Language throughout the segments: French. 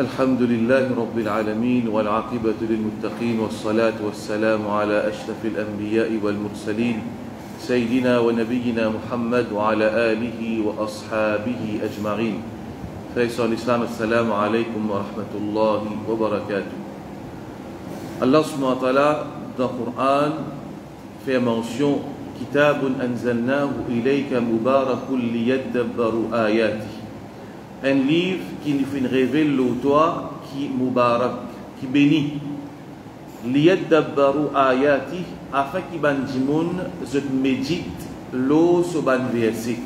الحمد لله رب العالمين والعاقبة للمتقين والصلاة والسلام على أشرف الأنبياء والمرسلين سيدنا ونبينا محمد وعلى آله وأصحابه أجمعين. Frères l'Islam, assalamu alaikum wa rahmatullahi wa barakatuh. Allah subhanahu wa ta'ala dans le Coran fait mention Kitabun anzalnahu ilayka mubarakun liyadabbaru ayati. Un livre qui nous fait révéler le toi qui mubarak, qui bénit. Liyadabbaru ayati, afin qu'il bandimoun se médite l'eau sur ban verset.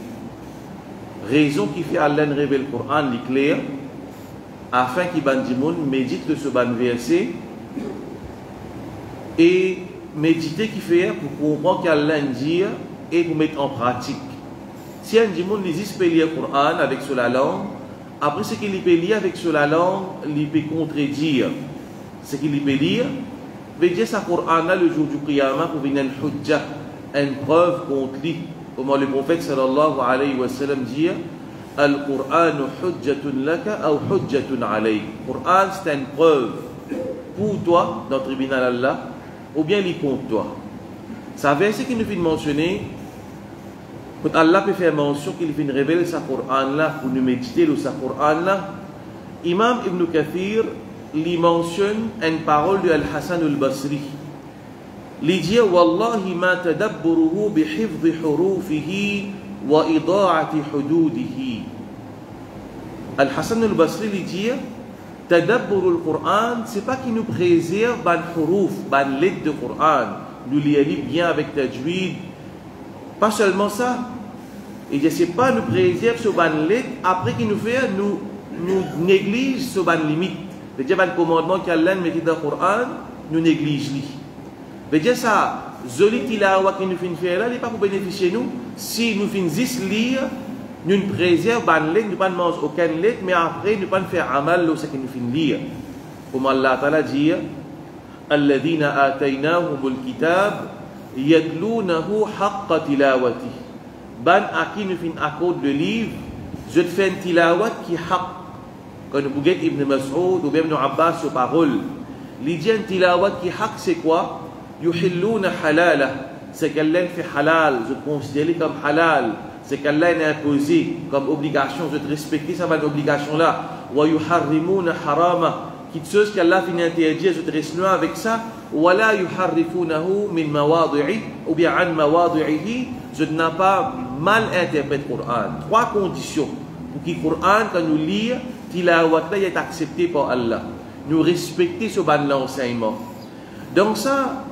Raison qui fait Allah révèle le Coran l'éclair, afin qu'il bandimoun médite le sur ban verset et méditer qui fait pour comprendre qu'Allah dit et pour mettre en pratique. Si un dimoun lit le Coran avec sur la langue, après ce qu'il peut lire avec sur la langue, il peut contredire ce qu'il peut lire. Veut dire ça Coran le jour du Qiyamah pour venir une hujja, une preuve contre lui. Comme le prophète sallallahu alayhi wa sallam dit Al-Qur'an hujjatun laka ou hujjatun alayk. Coran c'est une preuve pour toi dans le tribunal Allah ou bien il contre toi. Ça verset qui nous fait mentionner, quand Allah peut faire mention qu'il fait révéler sa Coran là pour nous méditer le sa Coran là, Imam Ibn Kathir lui mentionne une parole de Al-Hasan al-Basri. Il dit Wallahi ma tadabburuhu bihifdhi hurufihi wa ida'ati hududihi. Al-Hasan al-Basri lui dit Tadabbur al-Qur'an, c'est pas qu'il nous préserve ban huruf, ban lettres de Qur'an, nous les lit bien avec tajwid. Pas seulement ça, et je sais pas nous préserve ce ban lettres, après qu'il nous fait, nous néglige ce ban limite. Veut dire ban commandement qu'Allah met dans le Qur'an, nous néglige lui. Veut dire ça, zoli tilawa qui nous fait faire là, il n'est pas pour bénéficier nous. Si nous finissons lire, nous ne préservons pas de lettre, nous ne pas manger aucune lettre, mais après nous ne pas faire amal ce que nous finissons lire. Comme Allah Ta'ala dit, Alladhina ataynahumul kitab yatlunahu haqqa tilawati. Ban à qui nous finissons accorde le livre, je te fais une tilawat qui haqq. Quand nous bouguette Ibn Mas'ud ou bien Ibn Abbas sur parole, l'idée une tilawat qui haqq c'est quoi? Yuhilluna halala. C'est qu'Allah fait halal, je considère comme halal. C'est qu'Allah a imposé comme obligation de respecter ça, cette obligation-là. Wa yuharrimuna harama, qui de choses qu'Allah finit interdire, je te reste loin avec ça. Wa la yuharrifunahu min mawadi'i, ou bien an mawadi'ihi, je n'ai pas mal interprété le Coran. Trois conditions pour que le Coran, quand nous lisons, tilawat là, est accepté par Allah. Nous respecter ce ban l'enseignement. Donc ça,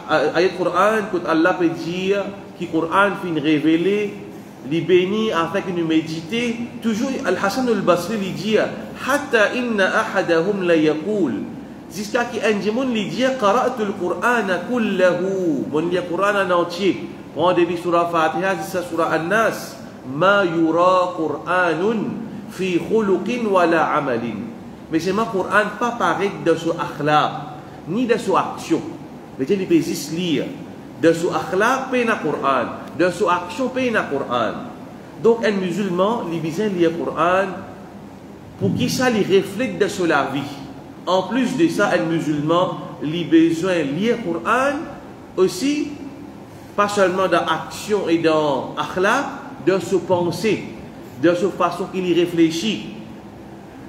ayat Coran, quand Allah peut dire que le Coran finit révéler, les bénis afin que nous méditer, toujours Al-Hasan al-Basri lui dit Hatta inna ahadahum la yaqul, jusqu'à qu'un dimoun lui dit Qara'tu al-Qur'ana kullahu, mon lit le Coran en entier, prend début surah Fatiha jusqu'à surah An-Nas, ma yura Qur'anun fi khuluqin wala amalin. Mais c'est ma Coran pas pareil de son akhlaq, ni de son action. Mais il peut juste lire. De son akhlaq, paye na Coran. De son action, paye na Coran. Donc, un musulman, il besoin de lire le Coran pour qu'il ça lui reflète de sur la vie. En plus de ça, un musulman, il a besoin de lire le Coran aussi, pas seulement dans l'action et dans akhlaq, de sa pensée, de sa façon qu'il y réfléchit.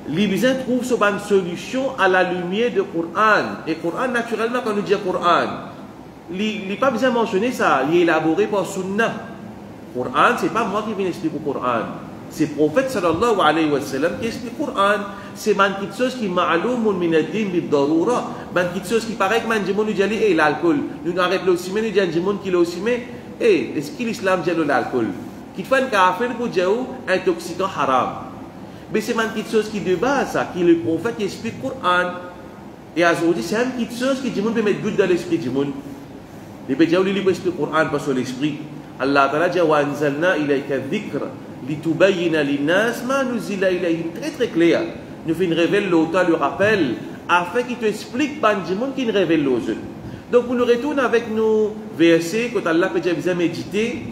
Les besoins trouvent une solution à la lumière du Coran. Et le Coran, naturellement, quand nous disons Coran, il n'est pas besoin de mentionner ça, il est élaboré par Sunnah. Le Coran, ce n'est pas moi qui viens expliquer le Coran. C'est le prophète sallallahu alayhi wa sallam qui explique le Coran. C'est quelque chose qui est ma'loumun min ad-din bid-darura. Quelque chose qui paraît que nous disons l'alcool. Nous arrêtons aussi, nous disons qu'il est aussi, mais est-ce que l'islam dit l'alcool? Qu'il faut un café pour dire intoxicant haram. Mais c'est quelque chose qui de base, ça, qui est le prophète qui explique le Coran. Et aujourd'hui, c'est une petite chose qui dit peut mettre but dans l'esprit du monde. Les pédiats ou les livres expliquent le Coran pas sur l'esprit. Allah Ta'ala dit wa anzalna ilayka dhikr litubayyina linnas ma nuzila ilayhim. Très très clair. Nous fait une révèle l'auteur le rappel afin qu'il te explique pas du monde qui ne révèle aux autres. Donc pour nous retourner avec nos versets quand Allah peut dire besoin méditer,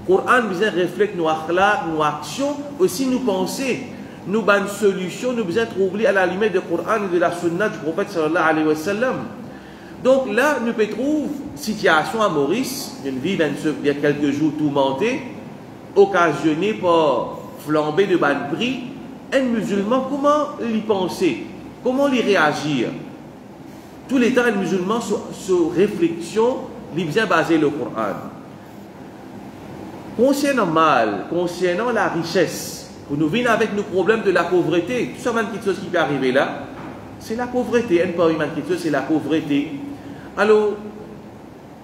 le Coran besoin reflète nos akhlaq, nos actions, aussi nos pensées. nous avons une solution, nous besoin trouver à la limite du Coran et de la Sunna du prophète sallallahu alayhi wa sallam. Donc là, nous pouvons trouver une situation à Maurice, une vie il y a quelques jours tourmentée, occasionnée par flambée de bas de prix. Un musulman, comment y penser? Comment y réagir? Tous les temps, un musulman, sur réflexion, il vient baser le Coran. Concernant mal, concernant la richesse, pour nous venir avec nos problèmes de la pauvreté, tout ça, même quelque chose qui peut arriver là, c'est la pauvreté. Un peu quelque chose, c'est la pauvreté. Alors,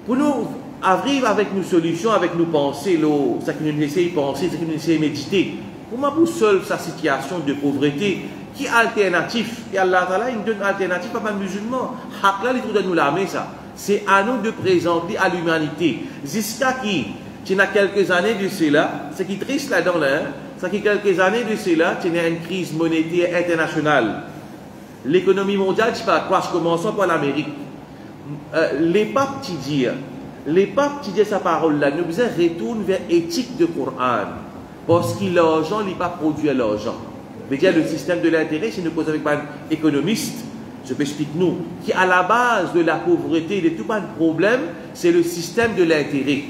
pour nous arriver avec nos solutions, avec nos pensées, ce que nous essayons de penser, ce que nous essayons de méditer, comment pour solver sa situation de pauvreté qui est alternatif? Et Allah Ta'ala, il donne alternative à les musulmans. Hakla, il donne nous la main, ça. C'est à nous de présenter à l'humanité. Jusqu'à qui, il y a quelques années de cela, ce qui est triste là-dedans, c'est qu'il y a quelques années de cela, il y a une crise monétaire internationale. L'économie mondiale, je ne sais pas quoi, commençons par l'Amérique. Les papes qui disent sa parole-là, nous besoin retourner vers l'éthique du Coran. Parce que l'argent n'est pas produit à l'argent. C'est-à-dire le système de l'intérêt, si nous posons avec un économiste, je peux expliquer nous, qui à la base de la pauvreté, de tout pas de problème, c'est le système de l'intérêt.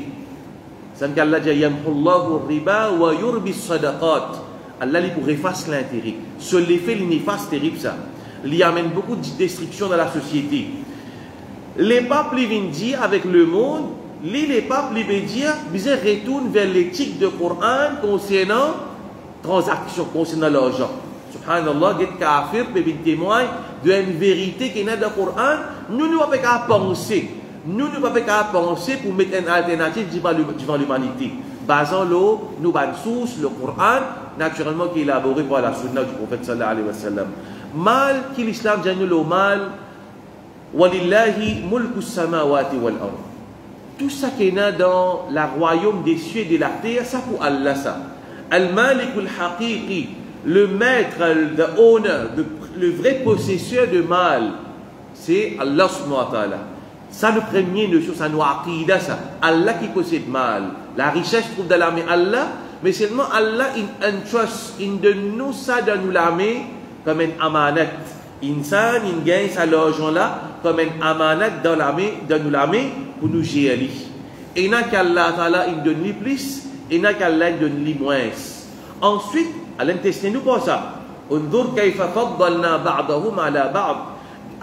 C'est ce qu'Allah dit, Yamhullahu riba wa yurbi sadaqat. Allah il pour effacer l'intérêt. Ce l'effet, il néfaste terrible ça. Il amène beaucoup de destruction dans la société. Les papes les viennent dire avec le monde, les papes les viennent dire, ils retournent vers l'éthique du Coran concernant transactions, concernant l'argent. Subhanallah, les kafirs peuvent témoigner d'une vérité qui est dans le Coran. Nous ne pouvons pas penser. Nous ne pouvons pas penser pour mettre une alternative devant l'humanité. Basant l'eau, nous avons source, le Coran, naturellement qui est élaboré par la sunna du prophète sallallahu alayhi wa sallam. Mal qui l'islam dit le mal, walillahi mulku samawati wal ard. Tout ça qui est dans le royaume des cieux et de la terre, ça pour Allah ça. Al-Malik al-Haqiqi, le maître, le owner, le vrai possesseur de mal, c'est Allah subhanahu wa ta'ala. Ça, le premier notion, ça nous aqida ça. Allah qui possède mal. La richesse trouve dans la main Allah, mais seulement Allah, il entrust, il donne nous ça dans nous la main comme un amanat. Insan, il gagne ça l'argent là comme un amanat dans la main, dans nous la main pour nous gérer. Et n'a qu'Allah Ta'ala, il donne les plus, et n'a qu'Allah, il donne les moins. Ensuite, Allah teste nous pour ça. Undur kayfa faddalna ba'dahum ala ba'd.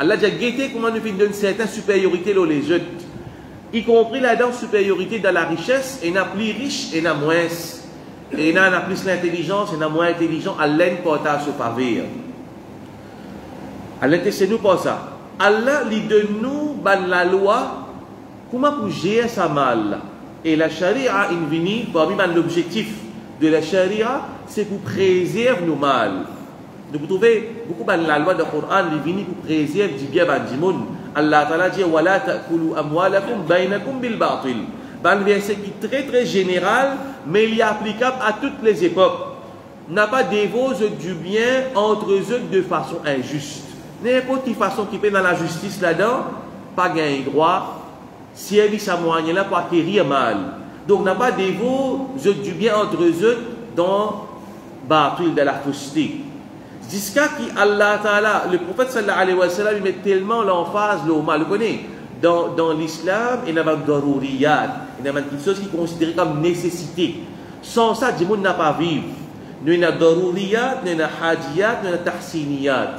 Allah a guetté comment nous donne une certaine supériorité dans les autres, y compris la supériorité dans la richesse, et n'a plus riche et n'a moins, et n'a plus l'intelligence et n'a moins intelligent. Allah porte à ce pavé. Allah teste nous pour ça. Allah lui donne nous la loi comment pour gérer sa mal. Et la charia est venue parmi l'objectif de la charia, c'est pour préserver nos mal. Donc vous trouvez beaucoup de la loi du Coran qui vient pour préserver du bien du monde. Allah Ta'ala dit wala ta'kulu amwalakum bainakum bil batil. Un verset qui est très très général, mais il est applicable à toutes les époques. N'a pas dévose du bien entre eux de façon injuste. N'importe quelle façon qui peut dans la justice là-dedans, pas gagner droit, si elle vit sa moyenne là pour acquérir mal. Donc n'a pas dévose du bien entre eux dans batil de la fausseté. Jusqu'à qui Allah Ta'ala, le prophète sallallahu alayhi wa sallam, il met tellement l'emphase, le mal, le connaît. Dans l'islam, il y a des daruriyat, il y a quelque chose qui est considéré comme nécessité. Sans ça, le monde n'a pas vivre. Nous avons daruriyat, nous avons hajiyat, nous avons tahsiniyat.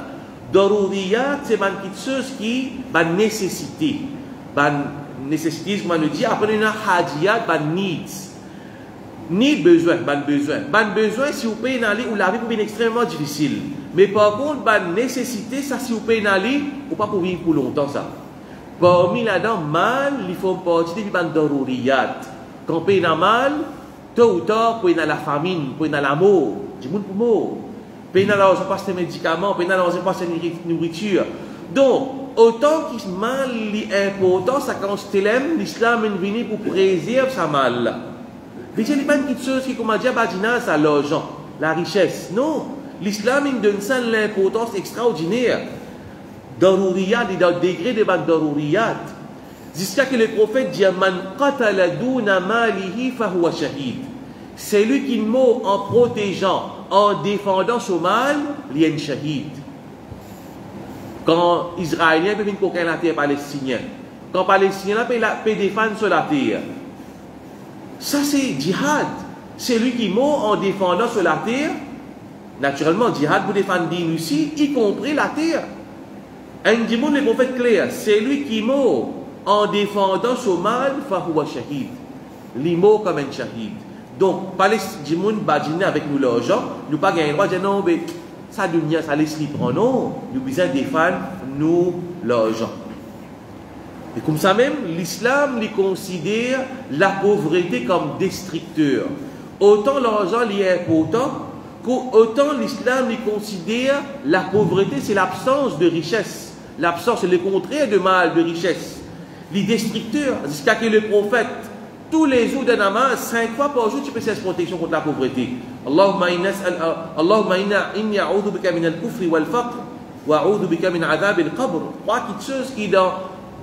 Daruriyat, c'est quelque chose qui est une nécessité. Une nécessité, comme on dit, après nous avons hajiyat, une needs. Ni besoin, besoin, si vous payez dans ou la vie est extrêmement difficile. Mais par contre, nécessité, ça si vous payez dans ou pas pour vivre pour longtemps ça. Parmi là-dedans, mal, il faut partie de daruriyat. Quand on paye dans mal, tôt ou tard, paye dans la famine, paye dans la mort, du monde pour mort. Paye dans l'argent passe les médicaments, paye dans l'argent passe la nourriture. Donc, autant que mal est important, ça constate l'islam est venu pour préserver sa mal. Mais ce n'est pas une petite chose qui, comme on dit, c'est l'argent, la richesse. Non, l'islam donne ça l'importance extraordinaire. Daruriyat, il y a un degré de daruriyat. Jusqu'à que le prophète dit Man qatala duna malihi fahuwa shahid. C'est lui qui meurt en protégeant en défendant son mal, il y a un shahid. Quand Israélien peut venir conquérir la terre palestinienne, quand Palestinien peut défendre sur la terre, ça c'est djihad. C'est lui qui mort en défendant sur la terre. Naturellement, djihad pour défendre din aussi, y compris la terre. Un dimoun les prophètes clairs, c'est lui qui mort en défendant son mal, fahuwa shahid. Il mort comme un shahid. Donc, Palestiniens badine avec nous l'argent, nous pas gagner droit de dire non, mais ça dunya, ça laisse prendre. Non, nous besoin défendre nous l'argent. Et comme ça même, l'islam les considère la pauvreté comme destructeur. Autant l'argent est important, qu'autant l'islam les considère la pauvreté, c'est l'absence de richesse. L'absence, c'est le contraire de mal, de richesse. Les destructeurs, jusqu'à que le prophète, tous les jours de namaz, 5 fois par jour, tu peux faire protection contre la pauvreté. Allahumma inni a'udhu bika min al-kufri wal-faqr wa a'udhu bika min adhab al-qabr. 3 petites choses qui, dans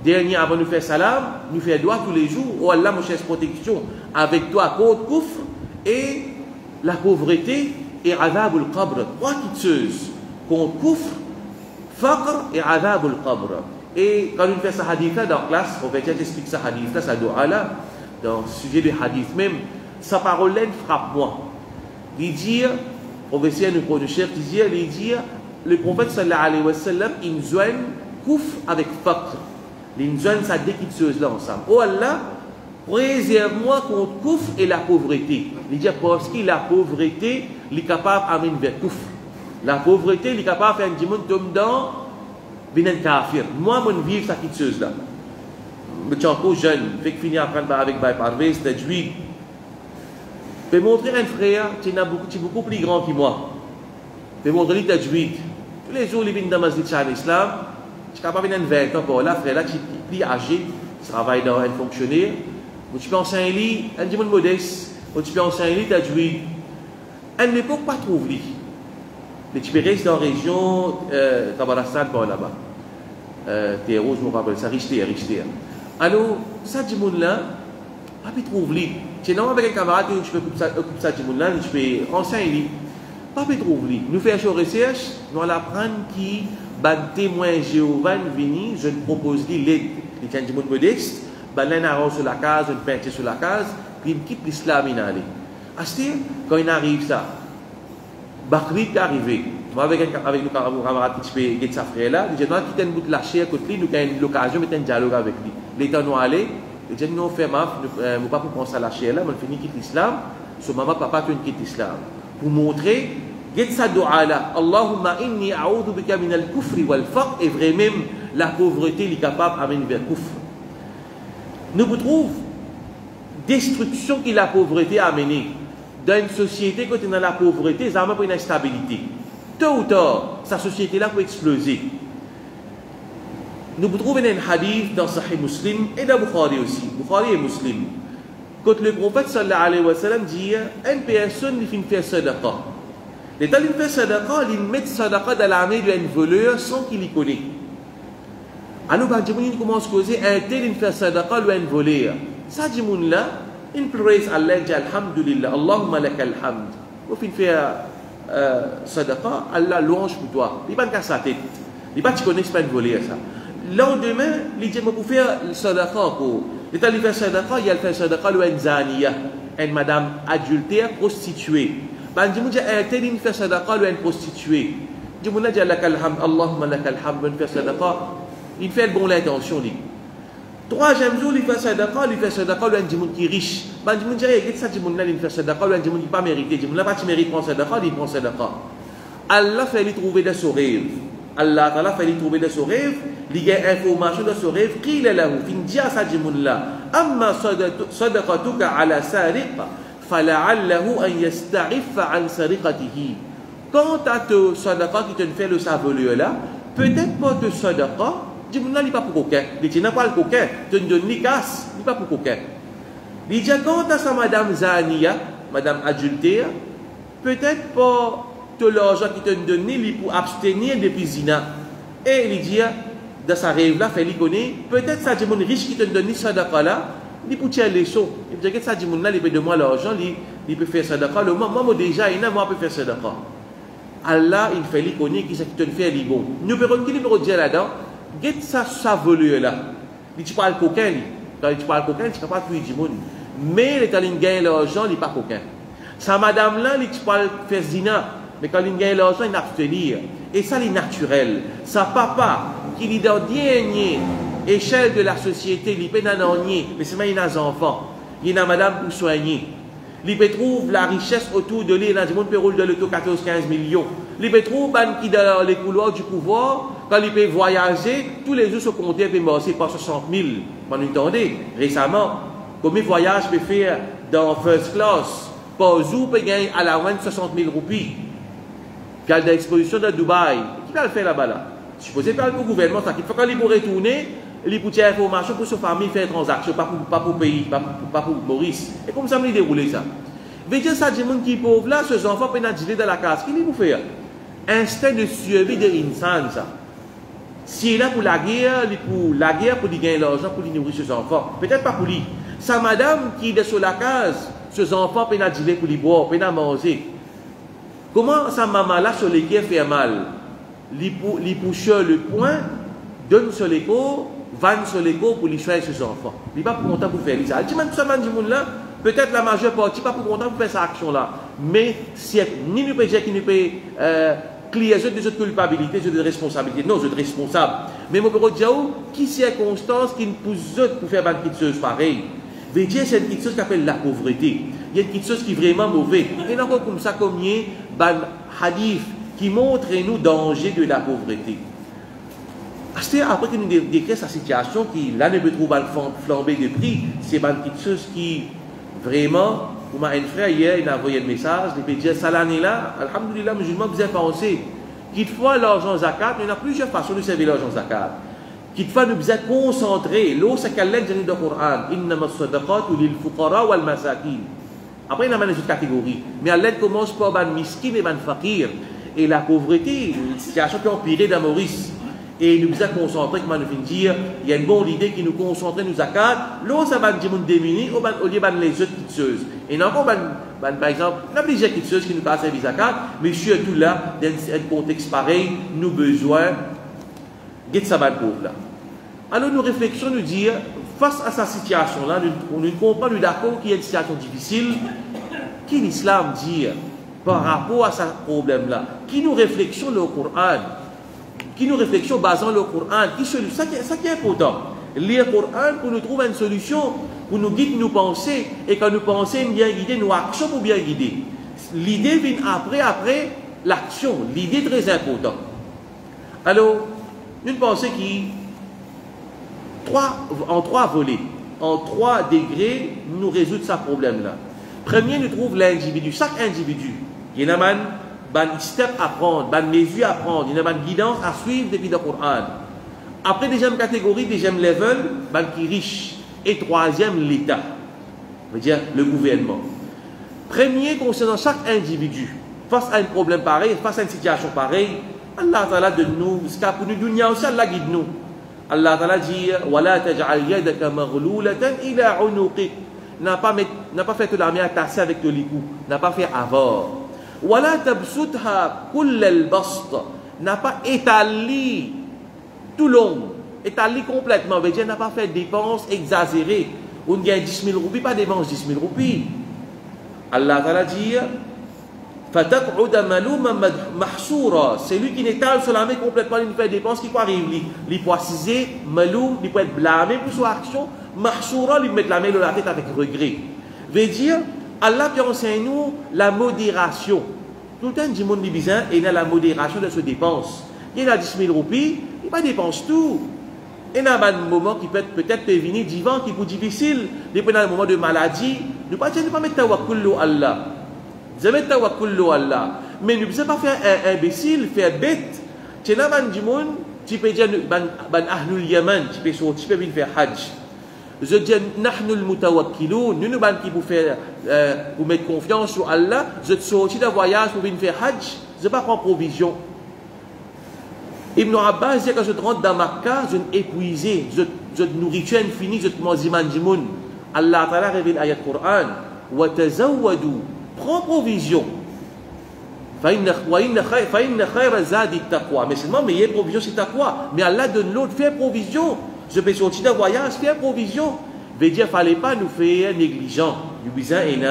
dernier, avant de faire salam, nous fait doigt tous les jours. Oh Allah, mon cherche protection avec toi contre kufr et la pauvreté et adhab al-qabr. 3 petites choses contre kufr, faqr et adhab al-qabr. Et quand on fait ce hadith-là dans la classe, on va expliquer ce hadith-là, ça doit là. Dans le sujet du hadith même, sa parole-là frappe moi. Il dit, on va essayer de nous cher, il dit, le prophète sallallahu alayhi wa sallam, il nous joint kouf avec faqr. Il nous joint ça deux petites choses-là ensemble. Oh Allah, préserve-moi contre kouf et la pauvreté. Il dit, parce que la pauvreté, il est capable d'amener vers kouf. La pauvreté, il est capable de faire un dimanche tombe dans un kafir. Moi, je vis cette petite chose-là. Je suis encore jeune, fait que finir à apprendre avec Parvez, c'est juif. Je peux montrer un frère qui est beaucoup plus grand que moi. Je peux montrer que tu juif. Tous les jours, il vient dans le masjid Shah l'Islam. Je suis capable de venir 20 ans pour là, frère là, qui est plus âgé, qui travaille dans un fonctionnaire. Tu peux enseigner, un dimanche modeste, tu peux enseigner, tu es juif. À l'époque, pas trop ouvert. Mais tu peux rester dans la région, Tabarastan, par là-bas. Théro, je me rappelle ça, Richter. Alors, ça, du monde-là, pas trop ouvert. Tu es normalement avec un camarade, tu peux occuper ça, du monde-là, tu peux enseigner. Pas trop ouvert. Nous faisons une recherche, nous allons apprendre qui, témoin Jéhovah, venu, je ne propose l'aide. Il y a un monde modeste, il arrose sur la case, une peinture sur la case, puis il quitte l'islam, il allait. C'est-à-dire, quand il arrive ça, Bakri est arrivé. Moi, avec nos camarades qui peut sa frère là, il dit, nous quittons un bout de la chair, nous avons l'occasion de mettre un dialogue avec lui. L'état nous allé, il dit, nous faisons nous pas pour penser à la chair là, mais on finit quitter l'islam, son maman, papa, qui quitte l'islam. Pour montrer, get sa doua là, Allahumma inni a'udhu bika min al-kufri wal-faqr, et vraiment, la pauvreté, il est capable d'amener vers le kufr. Nous vous trouvons destruction que la pauvreté a amenée. Dans une société, quand on a la pauvreté, ça amène une instabilité. Tôt ou tard, sa société-là peut exploser. Nous trouvons un hadith dans Sahih Muslim et dans Bukhari aussi. Bukhari et Muslim. Quand le prophète sallallahu alayhi wa sallam dit, une personne qui fait sadaqa. Les gens qui font sadaqa, ils mettent sadaqa dans la main d'un voleur sans qu'il y connaisse. Alors, quand on commence à causer, un tel qui fait sadaqa, lui un voleur. Ça, dit là, il praise Allah, dit alhamdulillah, Allahumma lakal hamd. Au fin fait sadaqa, Allah louange pour toi. Il ne va pas casser sa tête. Il ne va pas te connaître, pas de voler ça. Lendemain, il dit, pour faire sadaqa, il fait sadaqa, il fait sadaqa, lui un zaniya, une madame adultère, prostituée. Il dit, un tel qui fait sadaqa, lui une prostituée. Il dit, lakal hamd, Allahumma lakal hamd, il fait sadaqa. Il fait bon l'intention. Troisième jour, il fait sadaqa, lui un djimoun qui est riche. Il dit, regarde ça, il fait sadaqa, lui un djimoun qui n'est pas mérité. Il dit, pas tu mérites prendre sadaqa, il prend sadaqa. Allah fait lui trouver de son rêve. Allah fait lui trouver de son rêve. Il y a information de son rêve. Qu'il est là, il dit à ça, djimoun là. Amma sadaqatuka ala sariqa, fala'allahu an yasta'iffa an sariqatihi. Quant à te sadaqa qui te fait le savoleur là, peut-être pas de sadaqa, il dit, n'est pas pour coquin. Il dit, n'a pas le coquin. Tu ne donnes ni casse, n'est pas pour coquin. Il dit, quant à sa madame Zaniya, madame adultère, peut-être pas tout l'argent qui te donne ni pour abstenir depuis zina. Et il dit, dans sa rêve-là, il connaît, peut-être ça, dit, riche qui te donne ni sadaqa là, il pour tirer les sous. Il dit, ça, dit, il peut de moi l'argent, il peut faire sadaqa. Le moment déjà, il n'a pas pu faire sadaqa. Allah, il fait l'iconique, il te fait les bons. Nous pouvons dire là-dedans, get ça voleur là. Tu parles coquin, quand tu parles coquin, tu ne peux pas tuer du monde. Mais les talents gagnent l'argent, il n'est pas coquin. Sa madame là, tu parles faire zina, mais quand il gagne l'argent, il n'a pas tenir. Et ça, c'est naturel. Sa papa, qui est dans la dernière échelle de la société, il peut n'anier, mais c'est même il a des enfants. Il a madame pour soigner. Il peut trouver la richesse autour de lui, il a du monde peut rouler de l'auto 14-15 millions. Il peut trouver qui dans les couloirs du pouvoir, quand il peut voyager, tous les jours se compter peut marcher par 60 000. Vous entendez? Récemment, combien de voyages peut faire dans first class? Par jour peut gagner à la moindre 60 000 roupies. Quand l'exposition de Dubaï, qui va le faire là-bas là? Supposé par le gouvernement, ça qu'il faut quand il pour retourner, il pour tirer information pour sa famille faire transaction, pas pour pays, pas pour Maurice. Et comme ça, il déroule ça. Veut dire ça, des gens qui sont pauvres là, ces enfants peuvent être dans la case. Qu'est-ce qu'il faut faire? Instinct de survie de l'insan, ça. Si il est là pour la guerre, pour gagner l'argent, pour nourrir ses enfants. Peut-être pas pour lui. Sa madame qui est sur la case, ses enfants peuvent être pour lui boire, peuvent manger. Comment sa maman là sur les guerres fait mal? Il pousse le point, donne sur l'écho, vanne sur l'écho pour lui choisir ses enfants. Il n'est pas pour content pour faire ça. Il dit, tout ça, là, peut-être la majeure partie, pas pour content pour faire cette action-là. Mais si ni nous peut dire qu'il ne peut clier de cette culpabilité, de responsabilité. Non, je suis responsable. Mais mon bureau dit, qui circonstance qui nous pousse pour faire une petite chose pareille? Veut dire, c'est une petite chose qui s'appelle la pauvreté. Il y a une petite chose qui est vraiment mauvaise. Et encore comme ça, comme il y a un hadith qui montre nous danger de la pauvreté. C'est après que nous décrivons sa situation, qui là ne peut trouver une flambée de prix, c'est une petite chose qui vraiment, pour un frère hier, il a envoyé un message, il peut dire, ça l'année là, alhamdoulilah, musulman, vous avez pensé, qu'il faut l'argent zakat, il y a plusieurs façons de servir l'argent zakat. Qu'il faut nous être concentrés, l'eau c'est qu'elle est dans le Coran, innama as-sadaqatu lil fuqara wal masakin. Après, il y a une autre catégorie, mais elle commence par ban miskin et ban fakir. Et la pauvreté, une situation qui est empirée dans Maurice. Et nous sommes concentrés, comme on vient dire, il y a une bonne idée qui nous concentre, nous zakat. L'eau, ça va nous démunir, au lieu de les autres petites choses. Et encore, par exemple, on a plusieurs petites choses qui nous passent à la zakat, mais surtout là, dans un contexte pareil, nous avons besoin de ça pauvre là. Alors, nos réflexions nous disent, face à cette situation-là, nous comprenons d'accord qu'il y a une situation difficile, qui l'islam dit par rapport à ce problème-là, qui nous réflexion le Coran, qui nous réflexion basant le Coran, ça qui est important. Lire le Coran pour nous trouver une solution, pour nous guider nos pensées, et quand nous pensons bien guider, nos actions pour bien guider. L'idée vient après l'action. L'idée est très importante. Alors, une pensée qui, en trois volets, en 3 degrés, nous résout ce problème-là. Premier, nous trouvons l'individu, chaque individu. Il y a un step à prendre, une mesure à prendre, il y a une guidance à suivre depuis le Coran. Après, deuxième catégorie, deuxième level, qui est riche. Et troisième, l'État. C'est-à-dire le gouvernement. Premier, concernant chaque individu, face à un problème pareil, face à une situation pareille, Allah Ta'ala de nous, pour nous, dunya aussi, Allah guide nous. Allah Ta'ala dit, وَلَا تَجْعَلْ يَدَكَ مَغْلُولَةً إِلَىٰ عُنُقِكَ. N'a pas fait que la main attaché avec le licou, n'a pas fait avoir. وَلَا تَبْسُطْهَا كُلَّ الْبَسْطِ. N'a pas étalé tout long, étalé complètement. Veut dire, n'a pas fait dépenses exagérées. On gagne 10 000 roupies, pas dépense 10 000 roupies. Allah Ta'ala dit, فَتَقْعُدَ مَلُومًا مَحْسُورًا. C'est lui qui n'étale sur la main complètement, il fait des dépenses qui peut arriver. Il peut assiser, maloum, il peut être blâmé pour son action. Mahsoura, il met la main dans la tête avec regret. Veut dire, Allah qui enseigne nous la modération. Tout le temps, du monde bizarre, il y a la modération de ses dépenses. Il y a 10 000 roupies, il ne dépense tout. Il y a un moment qui peut-être venir divin, qui est plus difficile. Dépendant du moment de maladie, nous ne pas mettre tawakkul Allah. Vous mettez tawakkul Allah. Mais nous ne pouvons pas faire un imbécile, faire bête. Tu as un monde, tu peux dire, ban ahlul Yaman, tu peux venir faire hajj. Je dis, nous le mutawakkiloun, nous qui pour faire, pour mettre confiance sur Allah, je te sortis d'un voyage pour venir faire hajj, je ne pas prendre provision. Ibn Abbas dit que je te rentre dans Makkah, je suis épuisé, je te nourriture infinie, je te mange man. Allah Ta'ala révèle l'ayat Coran, wa tazawwadu prend provision. Mais seulement, mais il y a provision, c'est taqwa. Mais Allah donne l'autre, fait provision. Je peux sortir d'un voyage, fait provision. Veut dire, il ne fallait pas nous faire négligent. Nous besoin une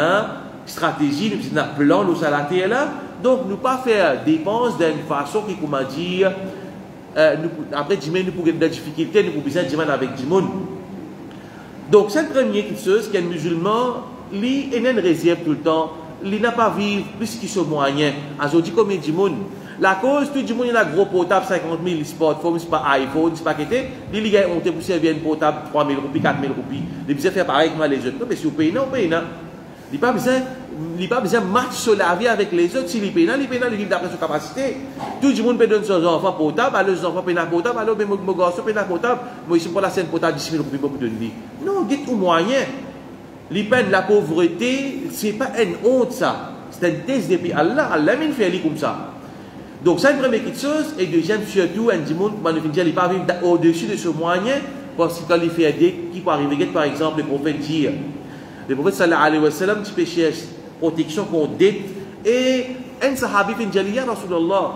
stratégie, nous besoin un plan, nous salater là. Donc, nous pas faire dépenses d'une façon qui, comment dire, après, nous pour des difficultés, nous pour besoin de avec du monde. Donc, cette première chose, qu'un musulman, lui, il a une réserve tout le temps. Il n'a pas vivre plus qu'il se moyen. Aujourd'hui, comme il dit, la cause, tout le monde, il a un gros portable, 50 000, smartphone, c'est pas iPhone, c'est pas qu'était. Il a monté pour servir un portable, 3 000 roupies, 4 000 roupies. Il a besoin de faire pareil que les autres. Non, mais si vous payez, non, vous payez, non. Il n'a pas besoin de match sur la vie avec les autres. S'il paye, non, il paye, non, il vit d'après sa capacité. Tout le monde peut donner son enfant portable, alors les enfants payent un portable, alors mon garçon paye un portable. Moi, ici, pour la scène portable, 10 000 roupies pour donner. Non, dites au moyen. La pauvreté, ce n'est pas une honte, ça. C'est un test depuis Allah. Allah m'a fait comme ça. Donc, c'est une première chose. Et deuxième, surtout, un monde qui ne pas vivre au-dessus de ce moyen, parce que quand il fait des qui peut arriver, par exemple, le prophète dit, le prophète sallallahu alayhi wa sallam, tu peux chercher protection contre dette. Et un sahabi fait dire, ya Rasulallah,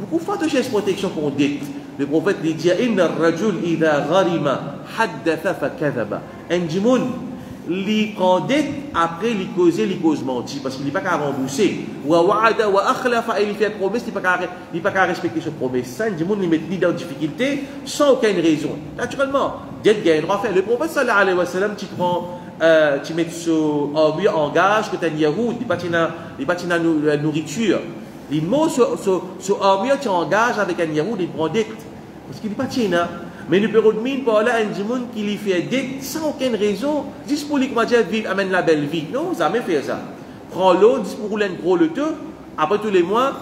beaucoup de fois tu cherches protection contre dette. Le prophète lui dit, inna rajul idha gharima haddatha fa kadhaba. Un monde, il prend dette, après il cause menti, parce qu'il n'est pas qu'à rembourser. Wa wa'ada wa akhlafa, il fait promesse, il n'est pas qu'à respecter cette promesse. Ça, du monde, il met dans difficulté, sans aucune raison. Naturellement, dette gagne droit faire. Le prophète sallallahu alayhi wa sallam, tu mets en gage que tu as un yahoud, il pas de nourriture. Il met ce armure, tu engages avec un yahoud, il prend dette. Parce qu'il n'est pas tient. Mais nous pouvons dire par là un monde qui lui fait dette sans aucune raison, juste pour lui vivre, amène la belle vie. Non, ça ne fait ça. Prends l'eau, juste pour rouler un gros le tout. Après tous les mois,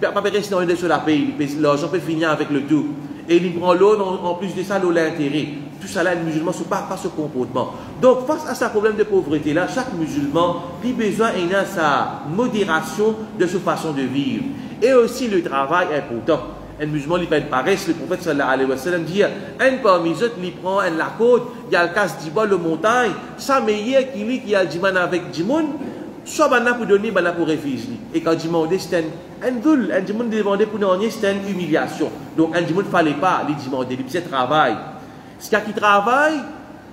pas rester dans une sur la paye. L'argent peut finir avec le tout. Et il prend l'eau, en plus de ça, l'eau l'intérêt. Tout ça là, les musulmans ne sont pas ce comportement. Donc, face à ce problème de pauvreté là, chaque musulman a besoin de sa modération de sa façon de vivre. Et aussi le travail est important. Un musulman, il fait une paresse, le prophète sallallahu alayhi wa sallam dit, un parmi eux, il prend la côte, il y a le casse du bas, le montagne, ça meilleur qu'il a du man avec du monde, soit pour donner, pour refuser. Et quand il demande, c'est un doule, un demande demandé pour donner, c'est une humiliation. Donc, un demande ne fallait pas, il demander, il travail. Ce qui travaille,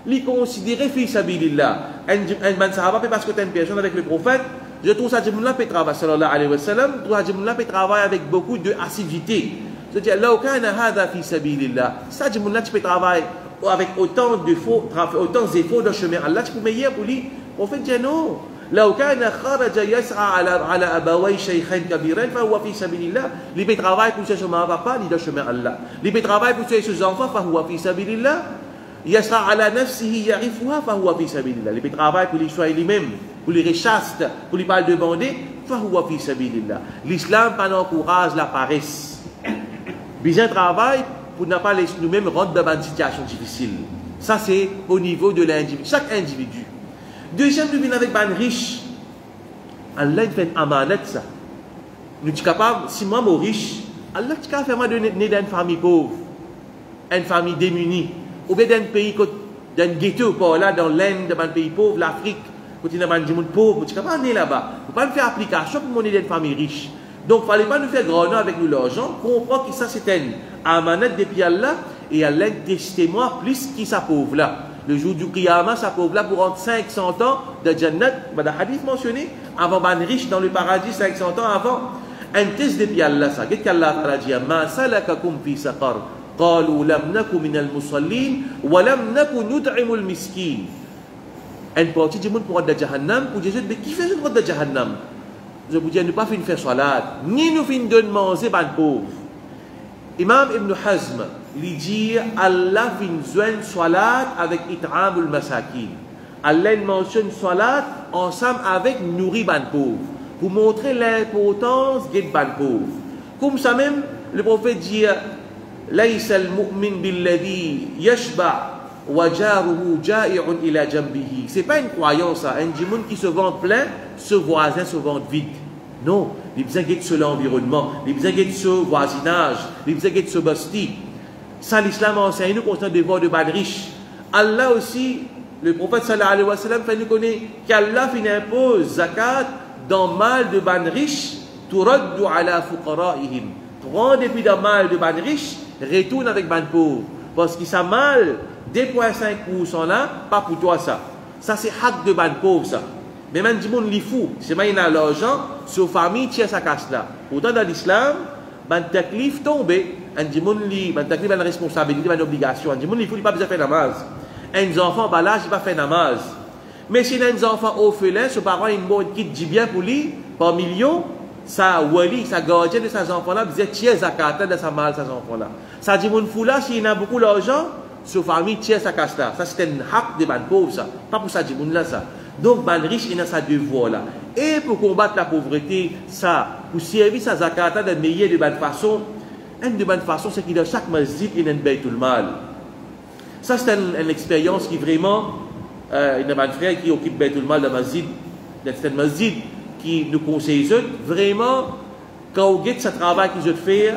il considère fils sabilillah. Un man sahaba parce que tu as une personne avec le prophète, je trouve ça demande là peut travailler sallallahu alayhi wa sallam, je trouve ça demande là peut travailler avec beaucoup d'assiduité. Je dis là kana hada fi sabilillah. Ça demande là tu peux travailler avec autant d'efforts dans le chemin Allah, tu peux meilleur pour lui. Le prophète dit non. لو كان خرج يسعى على أبوي شيخين كبيرين فهو في سبيل الله. Il peut travailler pour ses papa, il est dans le chemin Allah. Il peut travailler pour ses enfants, فهو في سبيل الله. يسعى على نفسه يعرفها فهو في سبيل الله. Il peut travailler pour les choix lui-même, pour les rechaste, pour les pas demander, فهو في سبيل الله. L'islam encourage la paresse. Bien travail pour ne pas laisser nous-mêmes rentrer dans une situation difficile. Ça c'est au niveau de l'individu, chaque individu. Deuxième, nous venons avec ban riche. Allah fait un amanet ça. Nous sommes capables, si moi suis riche, Allah est capable de naître dans une famille pauvre, une famille démunie, ou bien dans un pays, dans un ghetto, par là, dans l'Inde, dans un pays pauvre, l'Afrique, quand il y a un monde pauvre, nous sommes capables de naître là-bas. Nous ne pouvons pas faire application pour naître dans une famille riche. Donc, il ne fallait pas nous faire grand nom avec nous l'argent, comprendre que ça c'est un amanet depuis Allah, et Allah testé moi plus qui sa pauvre là. Le jour du Qiyamah, sa pauvre là pour rentrer 500 ans de Jannat, dans le hadith mentionné, avant ban riche dans le paradis 500 ans avant. Un test depuis Allah, ça. Qu'est-ce qu'Allah a dit? Ma salakakum fi saqar. Qalu lam naku min al-musallin, wa lam naku nud'imu al-miskin. Une partie du monde pour rentrer de Jahannam, pour Jésus, mais qui fait ce rentrer de Jahannam? Je vous dis, ne pas faire salat, ni nous faire de manger ban pauvre. Imam Ibn Hazm, il dit Allah fait salat avec it'amul masakin. Allah mentionne salat ensemble avec nourrir ban pauvre pour montrer l'importance de ban pauvre. Comme ça même, le prophète dit Laysa al-mu'min billadhi yashba wa jaruhu ja'i'un ila jambihi. C'est pas une croyance, ça. Un djimoun qui se vend plein, ce voisin se vend vide. Non, il besoin de ce l'environnement, il besoin de ce voisinage, il besoin de ce basti. Ça, l'islam enseigne nous concernant des devoir de ban riche. Allah aussi, le prophète sallallahu alayhi wa sallam fait nous connaître qu'Allah impose zakat dans mal de ban riche, turaddu ala fuqaraihim. Prends depuis dans mal de ban riche, retourne avec ban pauvre. Parce que ça mal, 2,5% là, pas pour toi ça. Ça c'est hak de ban pauvre ça. Mais même du monde li fou, c'est même il a l'argent, sur famille tient sa casse là. Pourtant dans l'islam, ban taklif tombé, un du monde li, ban taklif ban responsabilité, ban obligation, un du monde li fou, il pas besoin de faire namaz. Un enfant bah là, il pas faire namaz. Mais si un enfant orphelin, ce parent il monte qui dit bien pour lui par million, ça wali, ça gardien de ses enfants là, besoin tiers zakat de sa mal ses enfants là. Ça dit monde fou là, s'il a beaucoup d'argent, sa famille tiers sa casse là. Ça c'est un hak de ban pauvre ça. Pas pour ça dit monde là ça. Donc ban riche il a sa devoir là. Et pour combattre la pauvreté, ça pour servir sa zakat de meilleure de bonne façon, une de bonne façon c'est qu'il dans chaque masjid il y a un baytul mal. Ça c'est une expérience qui vraiment il y a un frère qui occupe Baytul Mal de masjid, c'est un masjid qui nous conseille vraiment quand on get ce travail que je fais,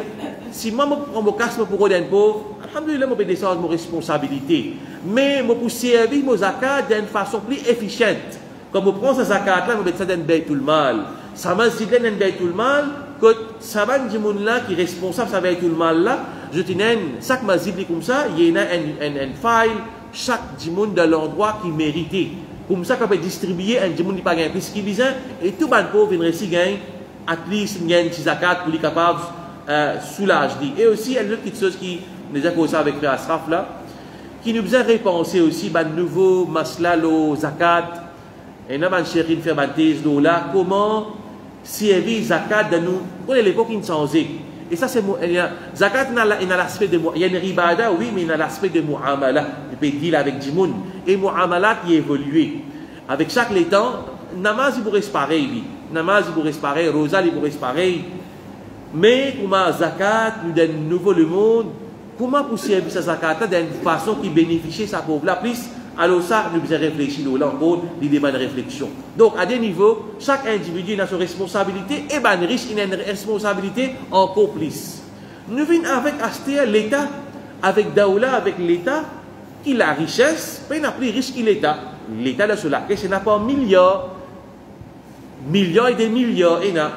si moi je prends mon casque pour aider un pauvre, alhamdoulilah je peux descendre mes responsabilités, mais je peux servir mon zakat d'une façon plus efficiente. Quand je prends ce zakat là, je vais mettre ça dans Baytul Mal. Ça masjid là dans Baytul Mal, que ça va du monde là qui est responsable de Baytul Mal là, je tiens chaque masjid comme ça, il y a un file chaque monde dans l'endroit qui méritait. Comme ça, qu'on peut distribuer un monde qui n'a pas gagné plus qu'il besoin, et tout le monde pauvre vient réussir gagner, at least il y a un petit zakat pour les capables soulager. Et aussi, il y a une autre petite chose qui nous a causé avec Frère Asraf là, qui nous a repenser aussi, ben nouveau masla lo zakat, et nous avons cherché de faire une thèse là, comment servir zakat de nous, pour l'époque qui nous changeait. Et ça, c'est zakat, il y a l'aspect de il y a une ribada, oui, mais il y a l'aspect de mu'amala, de payer avec du monde. Et mu'amala qui évolue. Avec chaque temps, namaz, il pourrait se pareil, namaz, il pourrait se pareil, rosa, il pourrait se pareil. Mais, comment zakat, nous donne nouveau le monde, comment pour servir sa zakat d'une façon qui bénéficie sa pauvre la plus, alors ça, nous devons réfléchir là encore, des débats de réflexion. Donc, à des niveaux, chaque individu a sa responsabilité et ben riche, il a une responsabilité encore plus. Nous venons avec acheter l'État, avec Daoula, avec l'État, qui la richesse, mais il n'a plus riche que l'État. L'État de cela, c'est n'a pas milliards et des milliards, et n'a.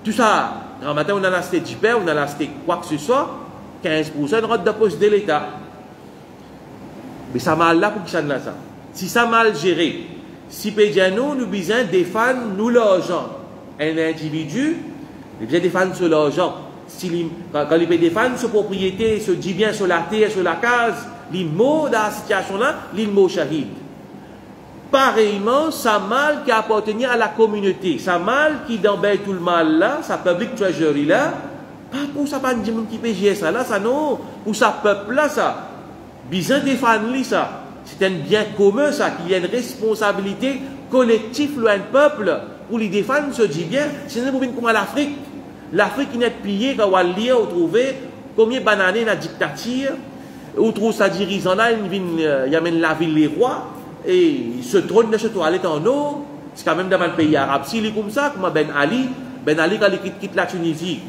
Tout ça, grand matin, on a acheté du pain, on a acheté quoi que ce soit, 15% de route de poste de l'État. Mais ça mal là pour que ça ne ça. Si ça mal géré, si pédiano nous besoin défendre nous l'argent, un individu, il besoin défendre sur l'argent. Si quand il peut défendre sa propriété, se dit bien sur la terre, sur la case, les mots dans la situation là, les mots shahid. Pareillement, ça mal qui appartenait à la communauté, ça mal qui dans tout le mal là, sa public treasury là, pas pour ça pas du monde qui peut gérer ça là, ça non, pour sa peuple là ça. Besoin défendre ça. C'est un bien commun ça, qu'il y a une responsabilité collective un peuple pour les défendre, se dit bien. C'est pour comme l'Afrique. L'Afrique qui n'est pillée quand on lien on trouve combien bananes dans la dictature, on trouve sa dirigeant là, il amène la ville les rois et il se trône de ce toilette en eau. C'est quand même dans le pays arabe. S'il est comme ça, comme Ben Ali quand il quitte la Tunisie.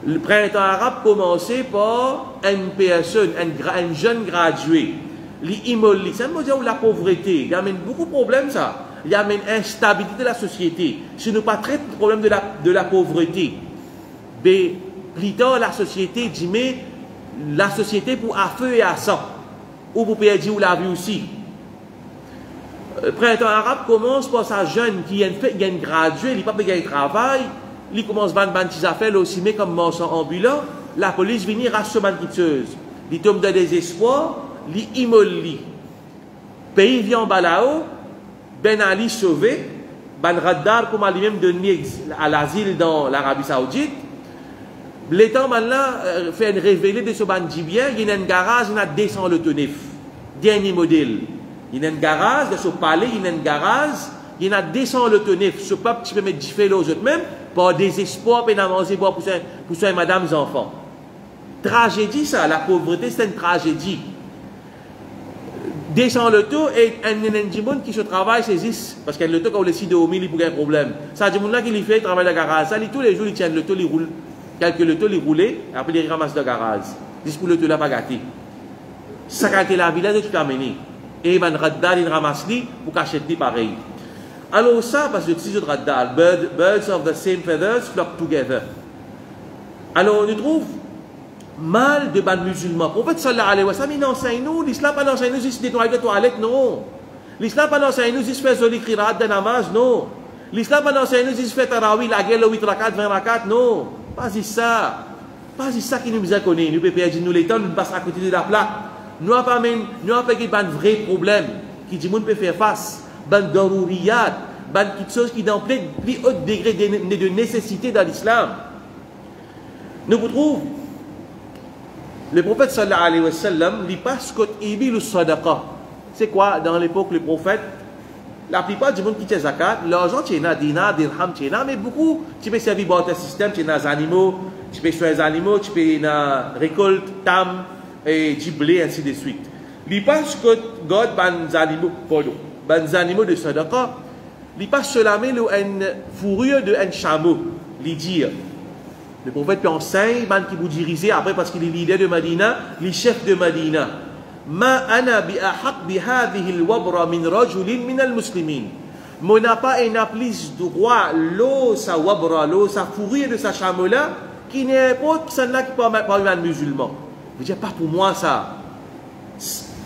Le printemps arabe commençait par une personne, un jeune gradué. L'immolé, c'est un modèle où la pauvreté, il amène beaucoup de problèmes ça. Il amène instabilité de la société. Si nous pas traiter le problème de la pauvreté, mais plus tard la société dit mais la société pour à feu et à sang, ou pour perdre ou la vie aussi. Le printemps arabe commence par sa jeune qui a une graduée, il n'a pas payé le travail. Il commence à vendre des affaires aussi, mais comme marchand ambulant, la police vient racheter une quitteuse. Il tombe dans des espoirs, il immole. Pays vient en balao, Ben Ali sauvé, Ben Raddar, comme lui-même donné à l'asile dans l'Arabie Saoudite. L'État maintenant fait une révélée de ce bandit bien, il y a un garage, il y a 200 le tonif. Dernier modèle. Il y a un garage, de ce palais, il y a un garage, il y a 200 le tonif. Ce peuple qui peut mettre du feu aux autres même. Par désespoir, peine à manger pour soigner madame et enfants. Tragédie, ça, la pauvreté, c'est une tragédie. Descend le taux et un monde qui se travaille saisisse, parce qu'il y a le taux quand on décide de il pour un problème. Ça, du monde là qui lui fait, il travaille dans le garage. Ça, tous les jours, il tient le taux, il roule. Quelques le taux, il roule, après il ramasse le garage. Juste pour le taux là, pas gâté. Ça, quand il a la village, tout amené. Et il va il ramasse lui pour cacher lui pareil. Alors ça, parce que tu dis, birds of the same feathers flock together. Alors on nous trouve mal de ban musulmans. Le prophète sallallahu alayhi wa sallam, il enseigne nous, l'islam pas enseigne nous juste nettoyer la toilette, non. L'islam pas enseigne nous juste faire zoli qiraat de namaz, non. L'islam pas enseigne nous juste faire tarawih, la guerre, 8 rakat, 20 rakat, non. Pas ça. Pas ça qui nous a connu. Nous pouvons perdre nous les temps, nous passons à côté de la plaque. Nous n'avons pas un vrai problème qui dit qu'on peut faire face. Ban darouriyat, ban quelque chose qui est dans plus haut degré de nécessité dans l'islam. Nous retrouvons le prophète sallallahu alayhi wa sallam, il passe côté ibil ou sadaqa. C'est quoi? Dans l'époque, le prophète, la plupart du monde qui tient zakat, l'argent, tu as dinar, dirham, tu as, mais beaucoup, tu peux servir dans ton système, tu as des animaux, tu peux soigner les animaux, tu peux récolte, tam, et du blé, ainsi de suite. Il passe que God, ban animaux de sadaqa, il passe seulement une fourrure de un chameau, il dit. Le prophète peut enseigner, qui vous dirige après parce qu'il est leader de Madina, les chefs de Madina. Ma ana bi ahaq bi hadhihi al-wabra min rajulin min al-muslimin. Mon n'a pas un plus droit l'eau sa wabra, l'eau sa fourrure de sa chameau là, qui n'est pas personne-là qui parle un musulman. Je dis pas pour moi ça.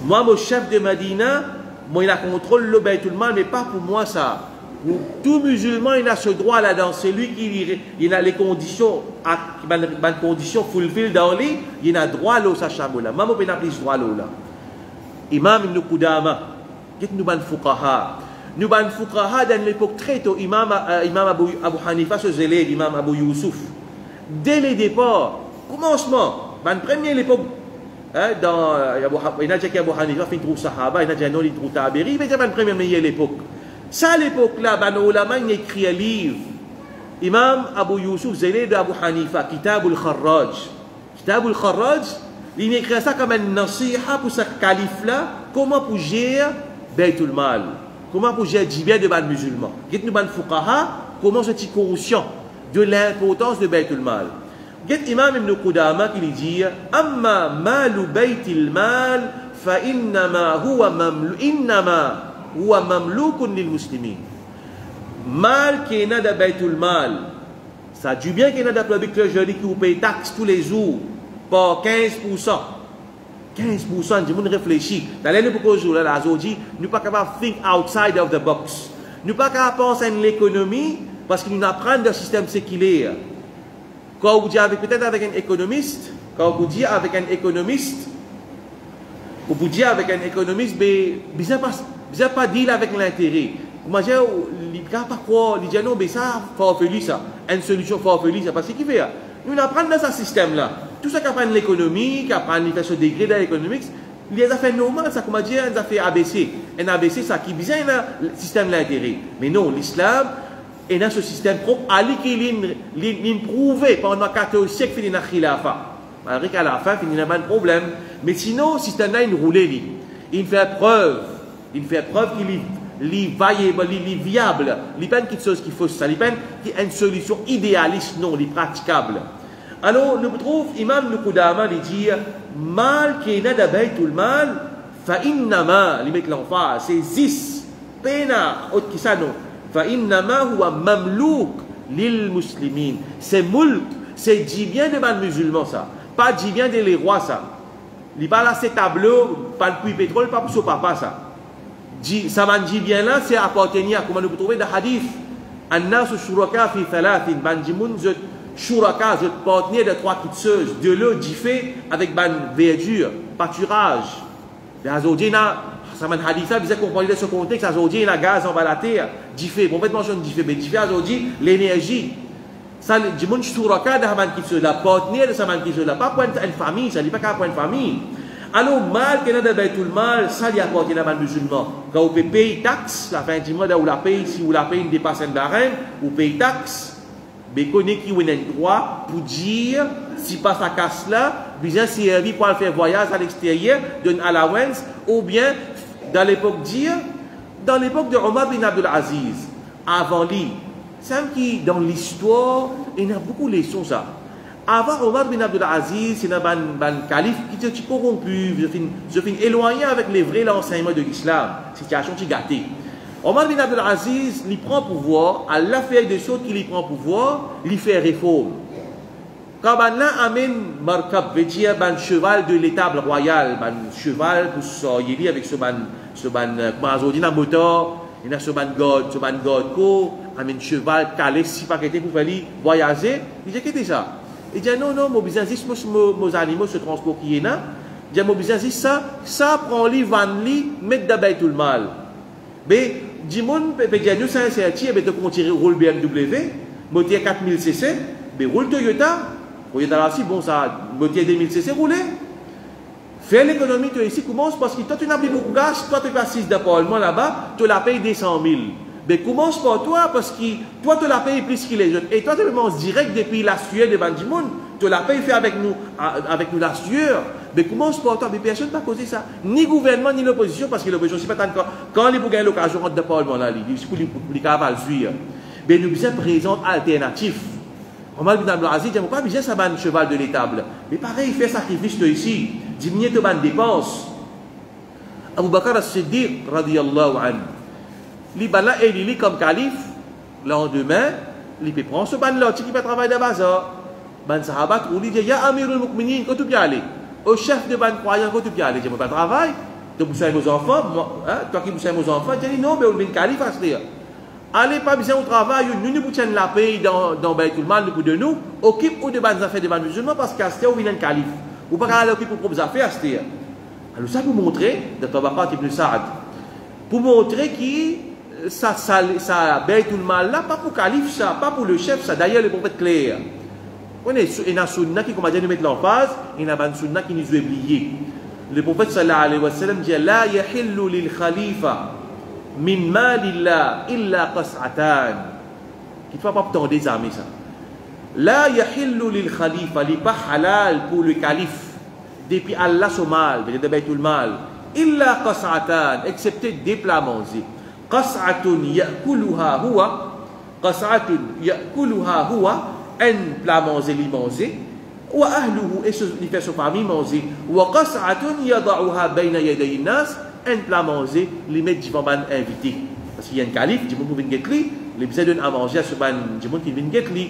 Moi, mon chef de Madina, moi il a contrôle le Baytul Mal, mais pas pour moi ça. Tout musulman, il a ce droit-là dans celui qui a les conditions, les conditions fulfilled dans lui, il a droit à l'eau, sa chameau là. Maman, il a plus droit à l'eau là. Imam Ibn Qudama, qu'est-ce que nous ban fuqaha? Nous ban fuqaha dans l'époque très tôt, Imam Abu Hanifa, ce zélé, Imam Abu Yusuf. Dès le départ, commencement, ban premier l'époque, dans, il y a dit Abu Hanifa, il trouve Sahaba, il y a dit non, il trouve Taberi, mais c'est ban premier meilleur l'époque. Ça, à l'époque-là, ban ulama, il écrit un livre. Imam Abu Yusuf, zélé de Abu Hanifa, Kitab al-Kharraj. Kitab al-Kharraj, il écrit ça comme un nasiha pour ce calife-là, comment pour gérer Baytul Mal, comment pour gérer du bien de ban musulman. Get nous ban fuqaha, comment c'est conscient de l'importance de Baytul Mal. Get Imam Ibn Qudama qui lui dit, Amma malu Baytul Mal, fa innama huwa mamlukun lil muslimin. Mal qui est dans Baytul Mal, ça du bien qui est dans le public treasury qui vous paye taxe tous les jours par 15%. 15%, du monde réfléchit. Dans les jours là, la Zodi, nous ne sommes pas capables de think outside of the box. Nous ne sommes pas capables de penser à l'économie parce que nous apprenons le système séculaire. Quand vous dites peut-être avec un économiste, quand vous dites avec un économiste, vous dites avec un économiste, mais bizarre pas deal avec l'intérêt. Moi, je ne sais pas quoi, il dit non, mais ça, il faut faire ça. Une solution, il faut faire ça. Parce qu'il fait, nous apprenons dans ce système-là. Tout ça qui apprend l'économie, qui apprend les façons degré dans l'économie, il y a des affaires normales, ça, comme dire, des affaires ABC. Un ABC, ça qui vient dans le système de l'intérêt. Mais non, l'islam est dans ce système propre, à l'in prouvé pendant 14 siècles, il y a une khilafa. Malgré qu'à la fin, il n'y a pas de problème. Mais sinon, le système-là, il roule, il fait preuve. Il fait preuve qu'il est viable. Il n'y a pas quelque chose qui faut ça. Il n'y a pas une solution idéaliste, non, il est praticable. Alors, nous trouvons, Imam Ibn Qudama, il dit, mal qui est dans Baytul Mal, fa innama, il met l'emphase, c'est zis, pena, autre qui ça non, fa innama huwa mamlouk lil muslimin. C'est mulk, c'est dit bien de ban musulmans ça, pas dit bien de les rois ça. Il pas là ces tableaux, pas le puits pétrole, pas pour son papa ça. Ça m'a dit bien là, c'est appartenir à comment nous trouvons dans le hadith. An-nasu shuraka fi thalathin, ban jimoun shuraka, je partenaire de 3 quiteuses, de l'eau diffé avec ban verdure, pâturage. Ça m'a dit ça, vous avez compris de ce contexte, aujourd'hui, il y a gaz en bas de la terre, diffé, bon, faites mention de diffé, mais diffé aujourd'hui, l'énergie. Ça, du monde shuraka de ban quiteuses, la partenaire de sa ban quiteuses, pas pour une famille, ça n'est pas qu'à pour une famille. Alors, mal qu'il y a dans tout le mal, ça lui appartient à ban musulman. Quand vous payez taxe, la fin du mois, où la paye, si vous la payez, dépasse un barème, vous payez taxe. Mais connaît qui a un droit pour dire si pas sa casse là, bien servi pour faire voyage à l'extérieur, donne allowance, ou bien dans l'époque de Omar bin Abdul Aziz, avant lui, c'est qui dans l'histoire, il y a beaucoup de leçons ça. Avant Omar bin Abdul Aziz, c'est un calife qui était corrompu, je finis éloigné avec les vrais enseignements de l'islam, situation qui gâtée. Omar bin Abdul Aziz, il prend pouvoir, Allah fait des choses qu'il prend pouvoir, il fait réforme. Quand on amène Markab, veut dire un cheval de l'étable royale, un cheval pour sortir avec ce moteur, il y a ce god, amène cheval calé, si pas qu'il pour faire voyager, il dit qu'est-ce ça? Il dit non, mon business, mes animaux se transportent qui est là. Il dit mon business, ça prend les vannes, mettre d'abord tout le mal. Mais, dis-moi, nous, c'est un certificat, mais tu continues roule BMW, moteur 4000 cc, mais roule Toyota. Toyota là aussi, bon, ça, moteur 2000 cc roulé. Fais l'économie, tu ici, commence parce que toi, tu n'as plus beaucoup de gaz, toi, tu passes 6 d'appartement là-bas, tu la payes des 100 000. Mais commence par toi, parce que toi, tu la payes plus que les autres. Et toi, tu commences direct depuis la sueur de Bandimoun, tu la payes fait avec nous la sueur. Mais commence par toi, mais personne n'a causé ça. Ni gouvernement, ni l'opposition, parce que l'opposition, c'est pas tant quand les bougains l'occasion de parlement là, c'est pour les cavales suivre. Mais nous besoin présent alternatif. Omar bin Abdul Aziz, pourquoi besoin ça un cheval de l'étable? Mais pareil, il fait sacrifice ici, diminuer tes dépenses. Abu Bakr as-Siddiq, radiyallahu anhu, il est élu comme calife, le lendemain, il peut prendre ce ban-là, qui peut travailler dans le bazar. Ban sahabat, il dit, ya amirul mu'minin, quand tu peux aller. Au chef de ban croyant, quand tu peux aller. Je ne peux pas travailler. Tu peux pousser vos enfants, toi qui pousses vos enfants, tu dis non, mais on est calife à ce dire. Allez pas besoin au travail, nous nous pouvons la paix dans Baytul Mal de nous, occupe-vous de bonnes affaires de ban musulmans parce qu'à ce on vient un calife. Ou pas aller occuper vos propres affaires à ce dire. Alors ça pour montrer, de Tabakat ibn Sa'ad, pour montrer que ça Baytul Mal là, pas pour calife ça, pas pour le chef ça, d'ailleurs le prophète clair. On est une sunna qui commence à nous mettre l'emphase, et il y a une sunna qui nous a oublié. Le prophète sallallahu alayhi wa sallam dit la yahillu lil khalifa min malillah illa qas'atan. Qu'il ne faut pas tendre des armées ça. La yahillu lil khalifa, li pas halal pour le calife depuis Allah son mal, de Baytul Mal, illa qas'atan, excepté des plats mangés. Qas'atun ya'kuluha huwa, un plat mangé, li mangé, ou ahluhu, et il fait sa famille manger, ou qas'atun yada'uha bayna yaday nas, un plat mangé, li met devant ban invité. Parce qu'il y a un calife, du monde qui vient getli, les besoin donner à manger à ce ban, du monde qui vient getli.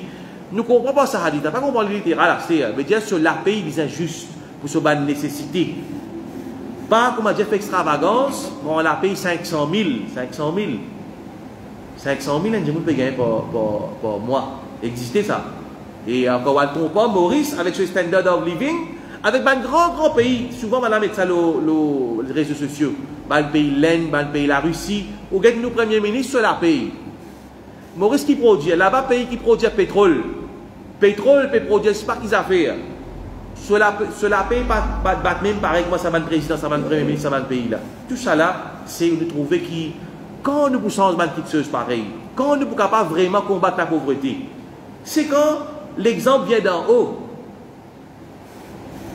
Nous ne comprenons pas ça hadith, pas comprendre le littéral, mais dire sur la paye, il est juste pour ce ban nécessité. Pas comme dire fait extravagance, on la paye 500 000, 500 000, un monde peut gagner par mois. Existait ça. Et encore on compare Maurice avec ce standard of living avec un grand pays. Souvent, on va mettre ça les réseaux sociaux. Le pays l'Inde, le pays la Russie. Ou gagne nos premiers ministres sur la pays. Maurice qui produit, là-bas, pays qui produit pétrole. Pétrole peut produire, c'est pas qu'ils ont fait. Sur la pays, pas même pareil que moi, ça va le président, ça va le premier ministre, ça va le pays là. Tout ça là, c'est de trouver qui, quand nous poussons une petite chose pareille, quand nous sommes capables vraiment combattre la pauvreté, c'est quand l'exemple vient d'en haut.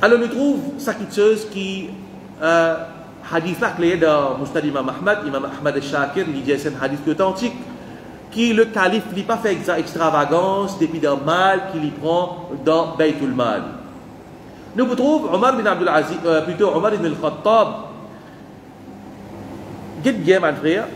Alors, nous trouvons sa petite chose qui, hadith là, clé dans Musnad Imam Ahmad al-Shakir, il dit c'est un hadith authentique, qui le calife n'a pas fait extravagance depuis dans le mal qu'il y prend dans Baytul Mal. Nous trouvons Omar bin Abdul Aziz, plutôt Omar ibn al-Khattab, dites bien, mon frère,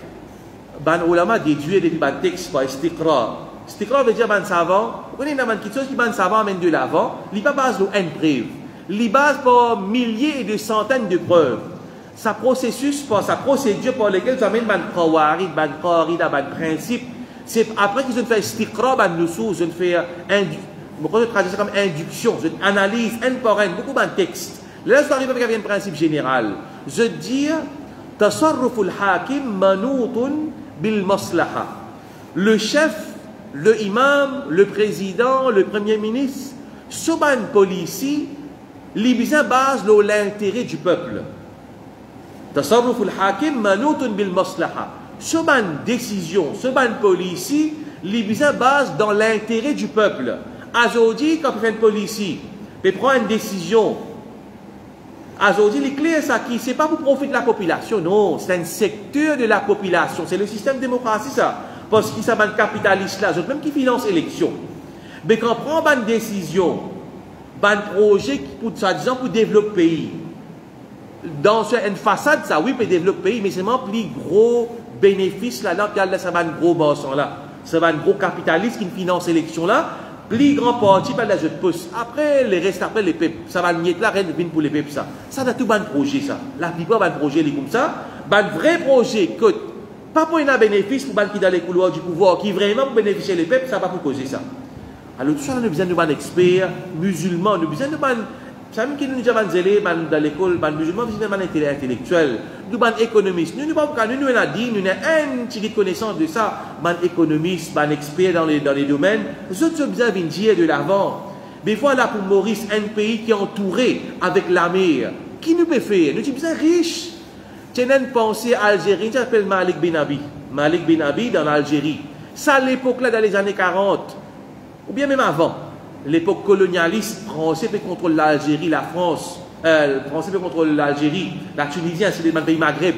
ban ulama déduit depuis ban texte par istiqra. Istiqra veut dire ban savant, vous connaissez quelque chose qui ban savant amène de l'avant, il n'y a pas base de une preuve. Il base par milliers et de centaines de preuves. Sa processus, sa procédure par laquelle ça amène ban qawarid, ban qarida, ban principe, c'est après qu'ils ont fait istiqra, ban nusus, ils ont fait je traduis ça comme induction, je analyse un par un, beaucoup de textes. Là, je arrive avec un principe général. Je dis, tasarruful hakim manutun bil maslaha. Le chef, le imam, le président, le premier ministre, soban policier, l'ibisa base l'intérêt du peuple. Tasarruful hakim manutun bil maslaha. Soban décision, soban policier, l'ibisa base dans l'intérêt du peuple. Aujourd'hui, quand vous faites un policier, vous prenez une décision. Aujourd'hui, les clés, ça qui, c'est pas pour profiter de la population, non, c'est un secteur de la population. C'est le système démocratique, ça. Parce qu'ils sont capitalistes là, même qui finance l'élection. Mais quand on prend une décision, un projet pour, soi-disant, pour développer le pays, dans une façade, ça, oui, peut développer le pays, mais c'est vraiment plus gros bénéfice là-dedans, puis ça va un gros boss là. Ça va un gros capitaliste qui finance l'élection là. Plus grand parti par la jeune pousse. Après, les restes, après les peuples. Ça va nier là, rien de pour les peuples, ça. Ça a tout un projet, ça. La plupart d'un projet, les comme ça. Un vrai projet, que, pas pour un bénéfice, pour qui dans les couloirs du pouvoir, qui vraiment pour bénéficier les peuples, ça va pour causer ça. Alors, tout ça, nous avons besoin de experts musulmans, nous avons besoin de ça veut dire que nous avons des dans l'école, des musulmans, nous avons des intellectuels, nous avons des économistes. Nous avons une petite connaissance de ça, des économistes, des experts dans les domaines. Nous avons besoin de dire de l'avant. Mais voilà pour Maurice, un pays qui est entouré avec la mer. Qui nous peut faire? Nous sommes riches. Tu as une pensée algérienne qui s'appelle Malik Ben Abi. Malik Ben Abi dans l'Algérie. Ça à l'époque-là, dans les années 40, ou bien même avant. L'époque colonialiste, français peut contrôler l'Algérie, la France, français peut contrôler l'Algérie, la Tunisie, ainsi de suite, pays Maghreb.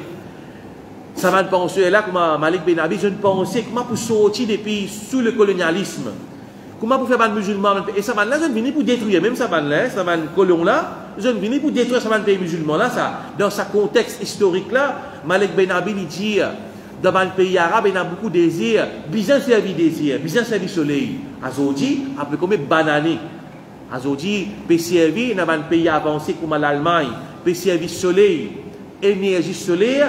Ça va penser là, comme Malik Ben Abi, je ne pensais comment pour sortir des pays sous le colonialisme. Comment pour faire des musulmans, et ça va là, je ne viens pour détruire, même ça va là, ça va un colon là, je ne viens pour détruire ça va un pays musulman là, ça, dans ce contexte historique là, Malik Ben Abi il dit, dans un pays arabe, il y a beaucoup de désirs, bien servi désir, bien servi soleil. Azodi, après comme banané. Azodi, peut servir dans un pays avancé comme l'Allemagne, peut servir soleil, énergie solaire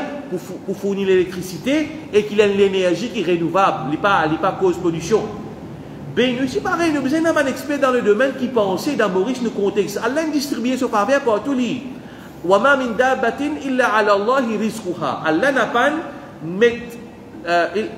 pour fournir l'électricité et qu'il ait l'énergie qui est renouvelable, il pas cause pollution. Ben, nous, c'est pareil, nous avons un expert dans le domaine qui pensait dans Maurice, nous contexte. Allah distribue ce faveur pour tous les. Wama min dabbatin illa ala Allah rizquha. Allah n'a pas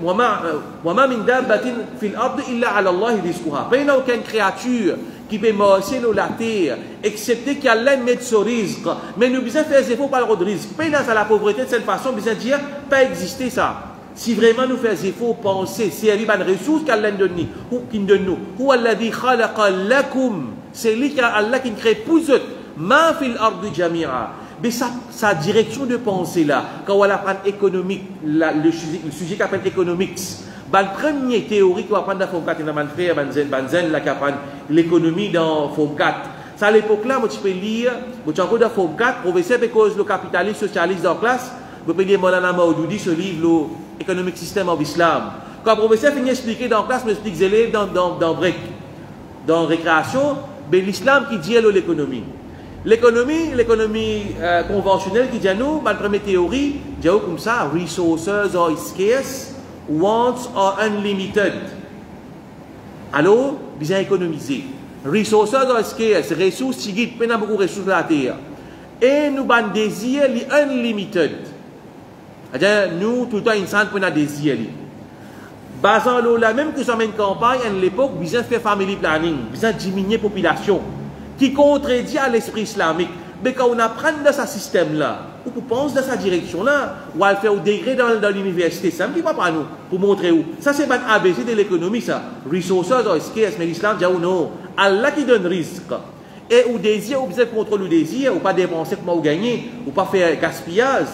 وما من دابة في الأرض إلا على الله رزقها. Pas aucune créature qui peut marcher sur la terre, excepté qu'Allah mette son risque. Mais nous devons faire des efforts par le risque. Pas dans la pauvreté de cette façon, nous devons dire pas exister ça. Si vraiment nous faisons des efforts, penser, servir par les ressources qu'Allah donne, ou qui donne nous. Ou Allah dit khalaqa lakum. C'est lui qui a Allah qui crée pour eux. Ma fil ardi jami'a. Mais sa direction de pensée là, quand on apprend économique, le sujet qu'on appelle economics, la première théorie qu'on va apprendre dans Forme 4, il y a Banzen qui apprend l'économie dans Forme 4. Ça à l'époque là, tu peux lire, tu encore dans Forme 4, professeur de cause le capitalisme socialiste dans la classe, tu peux lire Maulana Maoudoudi, ce livre, l'Economic System of Islam. Quand le professeur finit d'expliquer dans la classe, il explique les élèves dans break, dans récréation, l'islam qui dit l'économie. L'économie conventionnelle qui dit à nous, la première théorie, dit comme ça, resources are scarce, wants are unlimited. Alors, bien économiser. Resources are scarce, ressources qui guident, pas beaucoup de ressources de la terre. Et nous avons un désir unlimited. C'est-à-dire, nous, tout le temps, nous avons un désir. Basant là, même que ça met une campagne, à l'époque, nous avons fait family planning, nous avons diminué la population. Qui contredit à l'esprit islamique. Mais quand on apprend dans ce système-là, ou qu'on pense dans sa direction-là, ou à le faire au degré dans l'université, ça ne dit pas pour nous, pour montrer où. Ça, c'est un ABC de l'économie, ça. Resources are scarce, mais l'islam dit non. Allah qui donne risque. Et au désir, ou besoin de contrôler le désir, ou pas dépenser comment vous gagnez, ou pas faire gaspillage.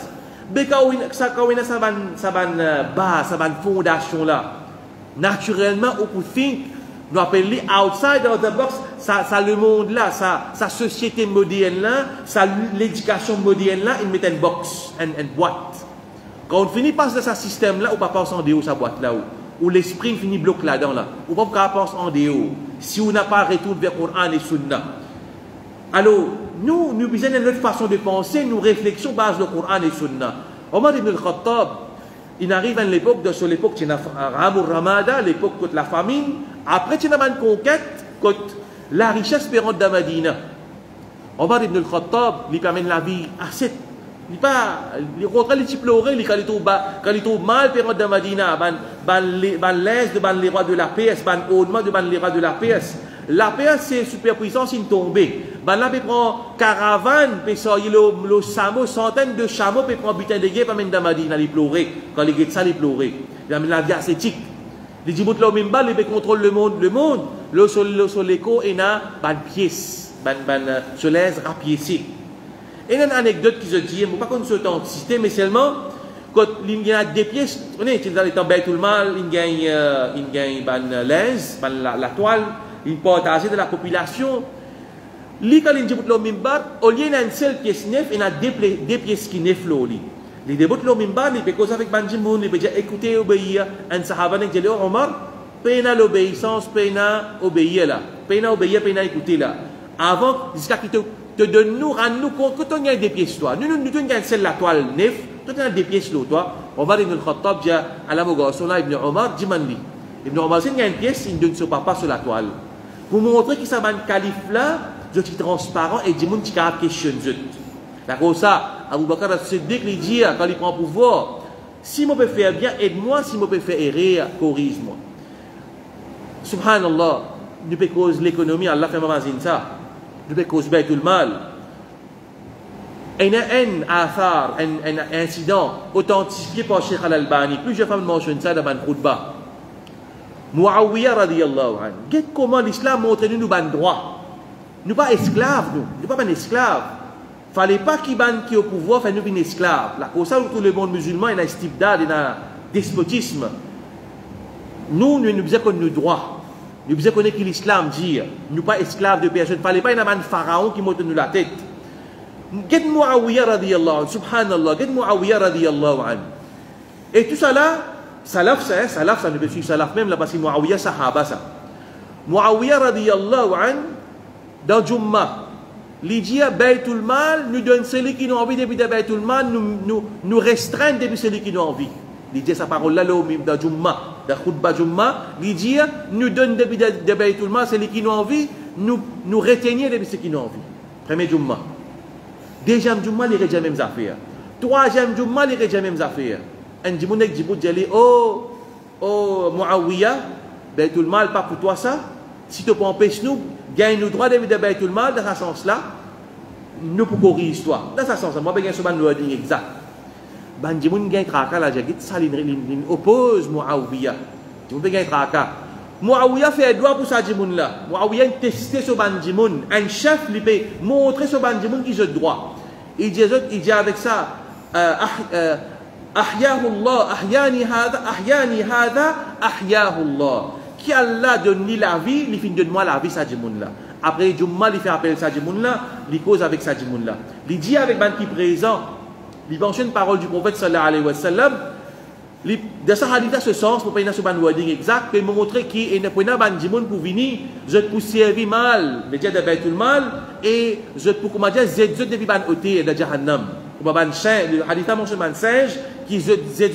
Mais quand on a ça va une fondation-là, naturellement, on peut think. Nous appelons outside of the box, ça le monde là, sa société moderne là, l'éducation moderne là, il met une box, une boîte. Quand on finit par ce système là, on ne peut pas passer en dehors sa boîte là, où l'esprit finit bloqué là-dedans là, on ne peut pas passer en dehors, si on n'a pas retour vers le Coran et Sunna. Alors, nous besoin d'une autre façon de penser, nous réflexions base le Coran et Sunna. Omar ibn al-Khattab, il arrive à l'époque, sur l'époque, il y a Ramur Ramada, l'époque de la famine. Après, il y a une conquête, la richesse pérante de Madina. Omar ibn al-Khattab, il amène la vie assez. Il rentre les petits pleurés, quand il trouve mal pérante de Madina, l'aise de les rois de la PS, haudement de les rois de la PS. La PS, c'est superpuissance, il tombe. Là, il prend caravane, il sort le chameau, centaines de chameaux, il prend butin de guerre, il amène de Madina, il pleurait. Quand il guette ça, il pleurait. Il amène la vie ascétique. Il dit, là, même pas, il contrôle le monde. Le soleil, il a une pièce, sur l'aise rapiécé. Et il y a une anecdote qui se dit, je ne sais pas qu'on se citer, mais seulement, quand il y a des pièces, on est dans les temps tout le mal, il gagne l'aise, la toile, il partage de la population. Quand il dit, au lieu d'une seule pièce neuve, il y a deux pièces qui neufs. Les débuts le mimbar, les pécos avec Banjimoun, les pédia écouter, obéir, un sahaba n'est pas Omar, peina l'obéissance, peina obéir là, peina obéir, peina écouter là. Avant, jusqu'à qu'il te donne nous, rends-nous compte que tu as des pièces toi. Nous avons celle la toile neuf, tu as des pièces là toi. Omar ibn al-Khattab dit à la Mogassona ibn Omar, dis-moi-lui. Ibn Omar, si il y a une pièce, il ne donne ce papa sur la toile. Pour montrer qu'il s'est un calife là, je suis transparent et dis-moi qui a question. D'accord, ça. Abu Bakr as-Siddiq lui dit, quand il prend pouvoir, si je peux faire bien, aide-moi, si je peux faire errer, corrige-moi. Subhanallah, nous pouvons causer l'économie, Allah fait ma ça. Nous pouvons causer Baytul Mal. Il y a un incident authentifié par Cheikh Al-Albani. Plusieurs femmes mentionnent ça dans le khutbah. Muawiyah radiyallahu anhu. Qu'est-ce comment l'islam montre nous ban droit. Nous pas esclaves, nous pas esclaves. Il ne fallait pas qu'il qui au pouvoir fait nous une esclave. Là, pour ça, tout le monde musulman, il y a un stibdad, il y a un despotisme. Nous disons qu'on a nos droits. Nous disons qu'on est que l'islam dit. Nous pas esclaves de personne. Il ne fallait pas qu'il y ait un pharaon qui monte nous la tête. Qu'est-ce que Muawiyah radiyallahu anhu, subhanallah, qu'est-ce que Muawiyah radiyallahu anhu. Et tout ça là, salaf, ça ne peut suivre salaf même là, parce que Muawiyah sahaba ça. Muawiyah radiyallahu anhu, dans Jumma, l'idée Baytul Mal nous donne celui qui nous envie depuis Baytul Mal, nous restreint depuis celui qui nous envie. L'idée sa parole là, dans Jumma, dans Khutbah Jumma, l'idée nous donne depuis Baytul Mal celui qui nous envie, nous retenir depuis ce qui nous envie. Premier Jumma. Deuxième Jumma, il y a les mêmes affaires. Troisième Jumma, il y a les mêmes affaires. Un Jimounek Djibout dit, oh Muawiyah, Baytul Mal, pas pour toi ça. Si tu empêches nous, gagne nous droit de Baytul Mal, dans ce sens-là, nous pouvons corriger l'histoire. Dans ce sens-là, moi, je vais vous dire exact. Bandimoun gagne traka, la jagit, ça oppose Muawiyah. Jimoun gagne traka. Muawiyah fait droit pour ça, Jimoun là. Muawiyah testé ce Bandimoun. Un chef lui peut montrer ce Bandimoun qui a droit. Il dit avec ça, Ahyahullah, ahyani hada, ahyahullah. Qui Allah donne la vie, il finit de moi la vie, ça Jimoun là. Après, Jumma, il fait appel ça Jimoun là, il cause avec ça Jimoun là. Il dit avec ban qui présent, il mentionne une parole du prophète sallallahu alayhi wa sallam. De sa hadith à ce sens, pour pas y avoir un wording exact, pour montrer qu'il n'y a pas de Jimoun pour venir, je pour servir mal, le dia de Baytul Mal, et je pour comment dire, je depuis ban ôté de Jahannam. Le hadith a mentionné un singe qui je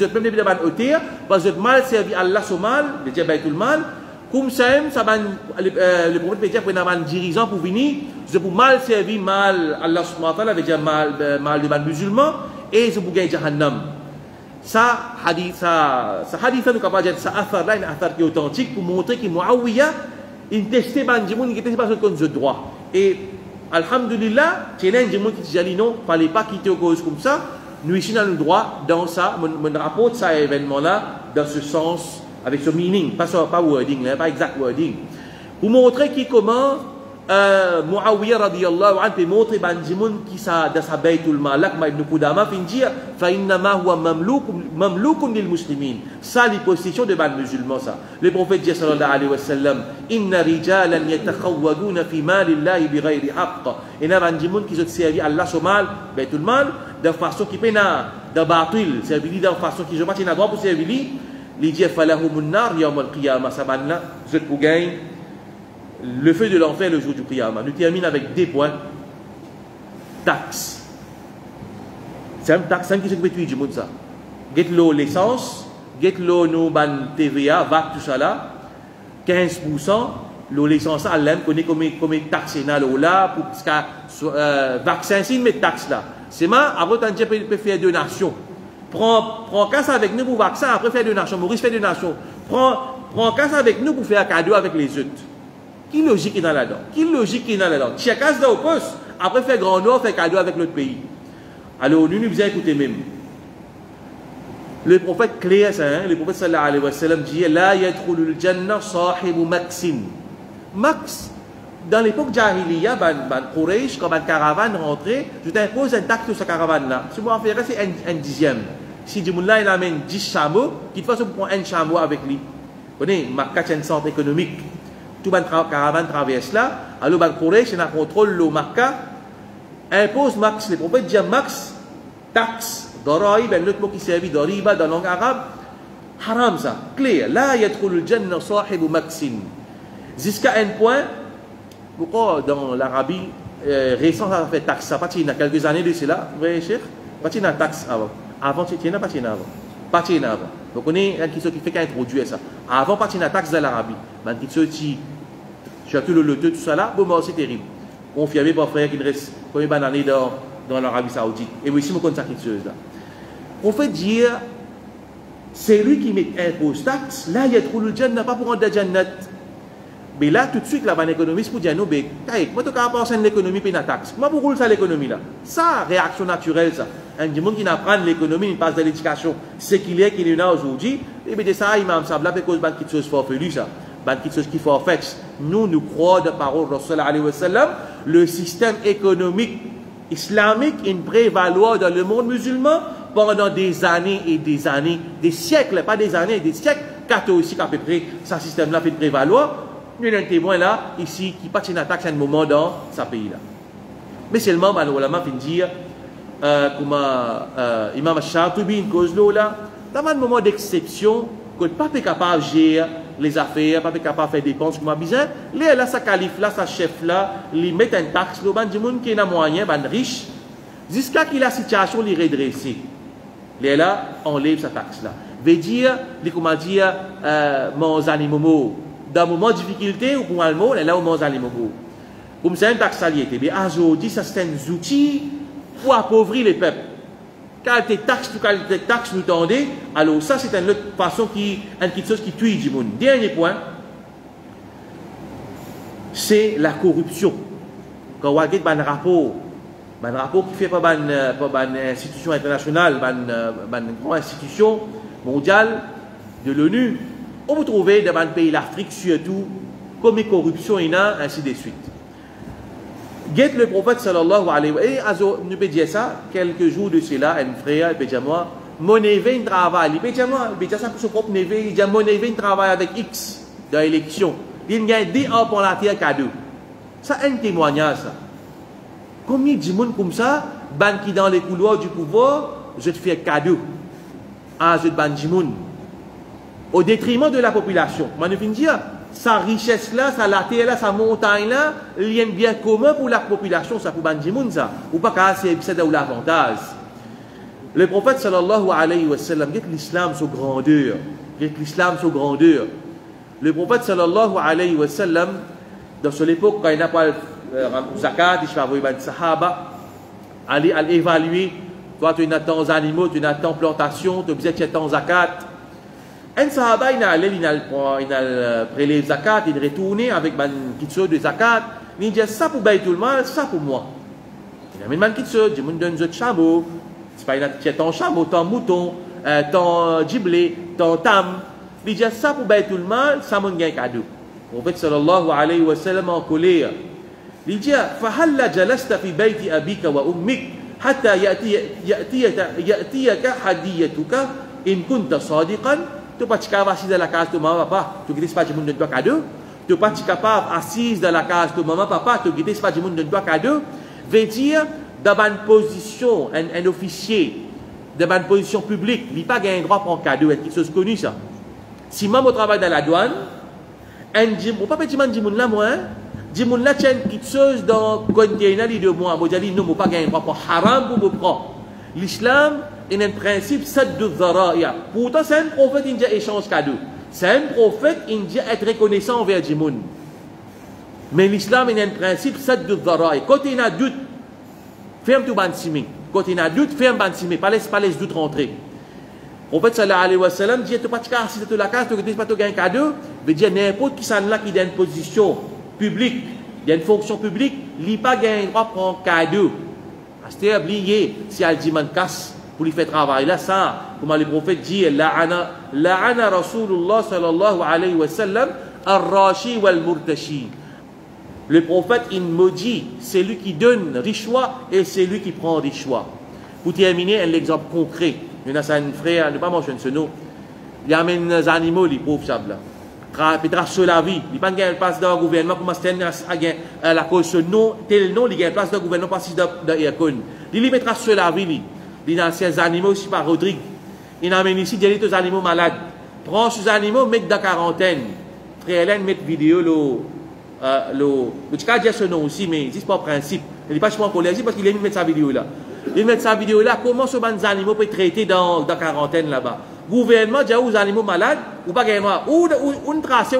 même depuis ban ôté, parce que mal servi Allah au mal, le dia Baytul Mal. Comme ça, le prophète peut dire qu'il y a un dirigeant pour venir, je pour mal servir mal Allah subhanahu wa ta'ala, veut dire mal de ban musulman, et je pour gagner Jahannam. Ça hadith nous capable de ça affaire là, une affaire qui est authentique pour montrer que Muawiyah il testait Banjimoun, il testait pas ce qu'on a droit. Et alhamdulillah, c'est un Banjimoun qui dit non, fallait pas quitter aux causes comme ça. Nous ici dans le droit dans ça, mon rapporte ça événement là dans ce sens avec ce meaning, pas wording, pas exact wording. Pour montrer qui comment Muawiyah radiyallahu anhu peut montrer Banjimoun qui ça dans sa Baytul Malak ma ibn Qudama fin dire fa innama huwa mamlukun lil muslimin. Ça les possessions de ban musulmans ça. Le prophète dit sallallahu alayhi wa sallam inna rijalan yatakhawwaduna fi malillahi bighayri haqq. Et na Banjimoun qui se servi Allah sur mal Baytul Mal de façon qui pena de batil, servi de façon qui je pas n'a droit pour servir li dit falahumun nar yawm al-qiyamah sabanna je pour gagner le feu de l'enfer le jour du Qiyamah. Nous terminons avec des points. Taxes. C'est un taxe, c'est un qui se fait du monde ça. Get l'eau l'essence, get l'eau nous ban TVA, VAT tout ça là, 15%. L'eau l'essence à l'aime connaît comme taxe là pour parce que vaccin si mais taxe là. C'est ma après tant que peut faire donation. Prends casse avec nous pour vaccin après faire donation. Maurice fait donation. Prends casse avec nous pour faire cadeau avec les autres. Qui logique est dans là-dedans? Qui logique est dans là-dedans? Chacun se au poste, après faire grand nord, faire cadeau avec l'autre pays. Alors, nous nous écoutez même. Le prophète clair ça, hein? Le prophète sallallahu alayhi wa sallam dit la yadkhulul jannah sahibu maxin. Max, dans l'époque Jahiliya, ban Quraysh, quand ban caravane rentrait, je t'impose un taxe sur sa caravane là. Si vous en faites, c'est un dixième. Si Djimoula il amène 10 chameaux, qu'il fasse pour prendre un chameau avec lui. Vous connaissez, Makkah c'est un centre économique. Tout le caravane traverse là, alors le Quraysh, il contrôle le Makkah, impose Max, les prophètes disent Max, taxe Daraïb, l'autre mot qui servait dariba dans la langue arabe, haram ça, clair. La yadkhulul jannah sahibu maksin. Jusqu'à un point, pourquoi dans l'Arabie, récent, ça a fait taxe, ça, il y a quelques années de cela, vous voyez, cher, pas il y a taxe avant. Avant, il y a pas avant. Pas il y a avant. Donc, on est un qui fait qu'introduire ça. Avant, pas il y a taxe dans l'Arabie. Mais qui sorti, surtout le loto, tout ça là, bon, c'est terrible. Confirmé par frère qu'il reste combien d'années dans l'Arabie Saoudite. Et oui, si on compte ça quelque chose là. On fait dire, c'est lui qui met impose taxe, là, il y a trop le jannah, pas pour rendre la jannat. Mais là, tout de suite, là, un économiste pour dire, non, mais, moi, tu as pensé à l'économie et la taxe. Comment pour ça l'économie là? Ça, réaction naturelle, ça. Un monde qui n'apprend l'économie, il passe de l'éducation, c'est qu'il est là aujourd'hui, et bien, ça, il m'a semblé, parce que c'est quelque chose farfelu, ça. Quelque chose qui farfetch. Nous croyons de parole de Rasul alayhi wa sallam, le système économique islamique, il prévaloir dans le monde musulman pendant des années et des années, des siècles, pas des années, des siècles, catholiques à peu près, ce système-là fait prévaloir. Nous avons un témoin là, ici, qui passe une attaque à un moment dans ce pays-là. Mais seulement, le ulama fin dire, comme Imam Shatibi, une cause là, dans un moment d'exception, que le pape est capable de gérer les affaires, pas capable de faire des dépenses comme a besoin, là, sa calife là, sa chef là, il met un taxe, le ban du monde qui a moyen, ban riche, jusqu'à qu'il la situation les redresser. Là, enlève sa taxe là. Veut dire, comment dire, mon animaux, dans un moment de difficulté ou pour un mot, là, où mon animaux. Comme c'est un taxe saliété, mais aujourd'hui, ça c'est un outil pour appauvrir les peuples. Qualité taxe, qualité taxe nous tendez, alors ça c'est une autre façon quelque chose qui tue du monde. Dernier point, c'est la corruption. Quand on regarde un rapport qui fait pas une institution internationale, une grande institution mondiale de l'ONU, on peut trouver dans un pays d'Afrique surtout comme une corruption et ainsi de suite. Guette le prophète sallallahu alayhi wa sallam, nous peut dire ça, quelques jours de cela, un frère, il peut dire moi, mon neveu il travaille, il peut dire moi, il peut dire ça pour son propre neveu, il dit mon neveu il travaille avec X dans l'élection, il gagne 10 ans pour la terre cadeau. Ça un témoignage ça. Combien de monde comme ça, ban qui dans les couloirs du pouvoir, je te fais cadeau, je te ban du monde, au détriment de la population. Moi je finis dire, sa richesse là, sa la terre là, sa montagne là, il y a un bien commun pour la population, ça pour Bandimoun ça, ou pas qu'à c'est l'avantage. Le prophète sallallahu alayhi wa sallam dit que l'islam c'est grandeur, l'islam c'est grandeur. Le prophète sallallahu alayhi wa sallam, dans cette époque quand il n'a pas zakat, il va voir les sahaba, aller évaluer, toi tu as tant animaux, tu as tant plantation, tu as besoin de tant zakat. Un sahaba, il a prélevé zakat, il retourné avec une petite chose de zakat. Il dit ça pour Baytul Mal, ça pour moi. Il a mis une petite chose, il me donne un chameau. C'est pas ton chameau, ton mouton, ton giblé, ton tam. Il dit ça pour Baytul Mal, ça m'a gagné cadeau. Le prophète sallallahu alayhi wa sallam en colère. Il dit فهل جلست في بيت أبيك وأمك حتى يأتيك هديتك إن كنت صادقا. Tu n'es pas capable assise dans la case de maman papa, tu ne pas du monde de toi cadeau. Tu n'es pas capable assise dans la case de maman papa, tu ne pas du monde de toi cadeau. Veut dire, dans une position, un officier, dans une position publique, il n'a pas un droit pour un cadeau, c'est quelque chose de connu ça. Si maman travaille dans la douane, on ne peut pas dire que là, moi, dis mon là, tiens, quelque chose dans le container de moi, moi, je dis non, je n'ai pas un droit pour haram pour me prendre. L'islam, il y a un principe, c'est de dhara'a. Pourtant, c'est un prophète qui dit échange cadeau. C'est un prophète qui dit être reconnaissant envers du monde. Mais l'islam, il y a un principe, c'est de dhara'a. Quand il y a un doute, ferme tout bansimi. Quand il y a un doute, ferme bansimi. Pas laisse doute rentrer. Le prophète sallallahu alayhi wa sallam dit, tu n'es pas capable si tu la case, tu n'es pas capable un cadeau. Veut dire, n'importe qui s'en là qui a une position publique, il y a une fonction publique, il n'a pas un droit pour un cadeau. C'est oublié si elle dit man casse pour lui faire travailler là ça comme le prophète dit la'ana Rasulullah sallallahu alayhi wa sallam ar-rashi wal-murtashi. Le prophète il maudit c'est lui qui donne richois et c'est lui qui prend richois. Pour terminer un exemple concret, il y a un frère, ne pas mentionner ce nom, il amène des animaux les pauvres là. Il trace la vie, il n'y a pas de place dans le gouvernement pour la cause ce nom, tel nom, il y a une place dans le gouvernement parce que dans l'Irakon. Il mettra sur la vie. Les anciens animaux aussi par Rodrigue. Il amène ici des animaux malades. Prends ces animaux, mettre dans quarantaine. Frère Hélène, mettre vidéo, tu peux dire ce nom aussi, mais c'est pas le principe. Il n'est pas pour collège parce qu'il aime mettre sa vidéo là. Il met sa vidéo là, comment ce ban animaux peut être traité dans quarantaine là-bas. Gouvernement, déjà aux animaux malades, ou pas gagner ou on trace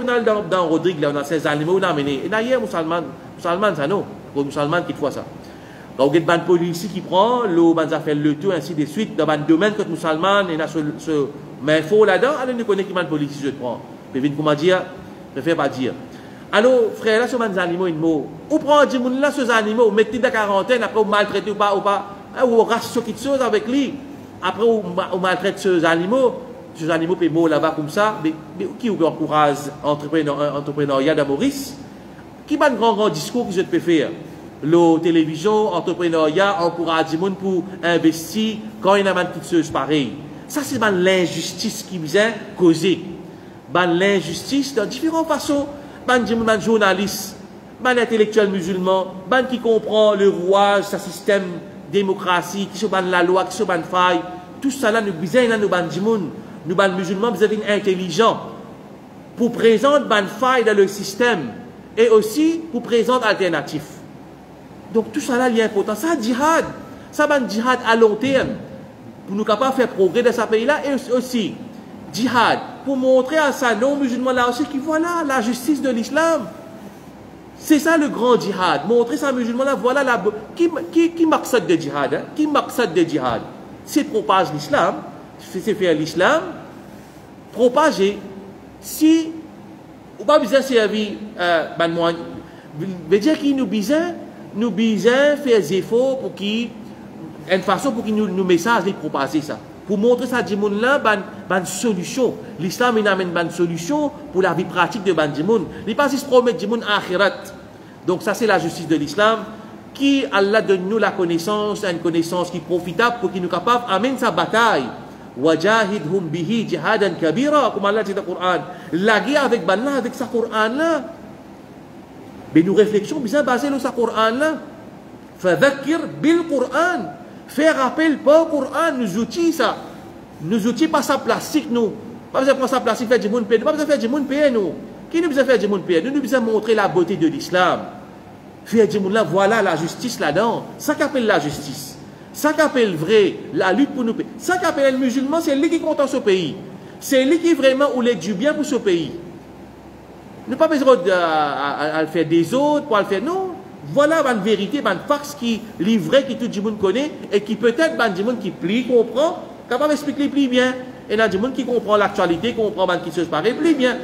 dans Rodrigue là, dans ces animaux, on a amené. Et d'ailleurs, musulman, ça non, pour musulman qui fait ça. Quand vous avez une police qui prend, l'eau, ça fait le tout, ainsi de suite, dans un domaine que musulman, il y a ce info là-dedans, alors nous connaissons qui est police je prends. Mais comment dire, je ne fais pas dire. Alors, frère, là, ce sont des animaux, une mot. Ou prend des là, ces animaux, vous mettez dans la quarantaine, après vous maltraitez ou pas, ou rachetez quelque chose avec lui. Après, vous maltraitez ces animaux peuvent mourir là-bas comme ça. Mais qui vous encourage l'entrepreneuriat de Maurice? Qui va un grand discours que je peux faire? La télévision, entrepreneuriat, encourage les gens pour investir quand il y a une petite chose pareille. Ça, c'est l'injustice qui vient causer. L'injustice dans différentes façons. Ban journaliste, ban intellectuel musulman, ban qui comprend le rouage, sa système démocratie, qui se ban la loi, qui se ban faille, tout ça là, nous besoin nous ban djimoun, nous ban musulmans, nous avons intelligent pour présenter ban faille dans le système et aussi pour présenter alternatif. Donc tout ça là, il est important. Ça djihad, ça ban djihad à long terme pour nous capables de faire progrès dans ce pays là et aussi djihad pour montrer à ça non-musulmans là aussi que voilà la justice de l'islam. C'est ça le grand djihad. Montrer ça aux musulmans là, voilà la... Qui marque ça de djihad? Hein? Qui marque ça de djihad? C'est propager l'islam, c'est faire l'islam, propager. Si, ou pas besoin de servir, veut dire qu'il nous besoin faire des efforts pour qu'il, une façon pour qu'il nous message et propager ça. Pour montrer ça à Djimoun là, ban solution. L'islam il amène une solution pour la vie pratique de ban Djimoun. Il n'est pas juste promettre Djimoun akhirat. Donc ça c'est la justice de l'islam qui Allah donne nous la connaissance, une connaissance qui est profitable pour qu'il nous capable d'amener sa bataille. Wajahidhum bihi jihadan kabira, comme Allah dit dans le Coran. La guerre avec ban là, avec sa Coran là. Mais nos réflexions bien basées sur sa Coran là. Fadhakir bil Coran. Faire appel pas au Coran, nous outils ça. Nous outils pas ça plastique nous. Pas besoin de prendre ça plastique faire du monde paix. Pas besoin de faire du monde paix nous. Qui nous besoin faire du monde paix? Nous besoin montrer la beauté de l'islam. Faire du monde là, voilà la justice là-dedans. Ça qu'appelle la justice. Ça qu'appelle vrai la lutte pour nous paix. Ça qu'appelle le musulman, c'est lui qui compte dans ce pays. C'est lui qui vraiment oulait du bien pour ce pays. Nous pas besoin de le faire des autres pour le faire non. Voilà une vérité, une fax qui livrée, qui tout le monde connaît, et qui peut-être un monde qui plie, comprend, capable d'expliquer plus bien. Et il y a des gens qui comprend l'actualité, comprend qui se pareil plus bien.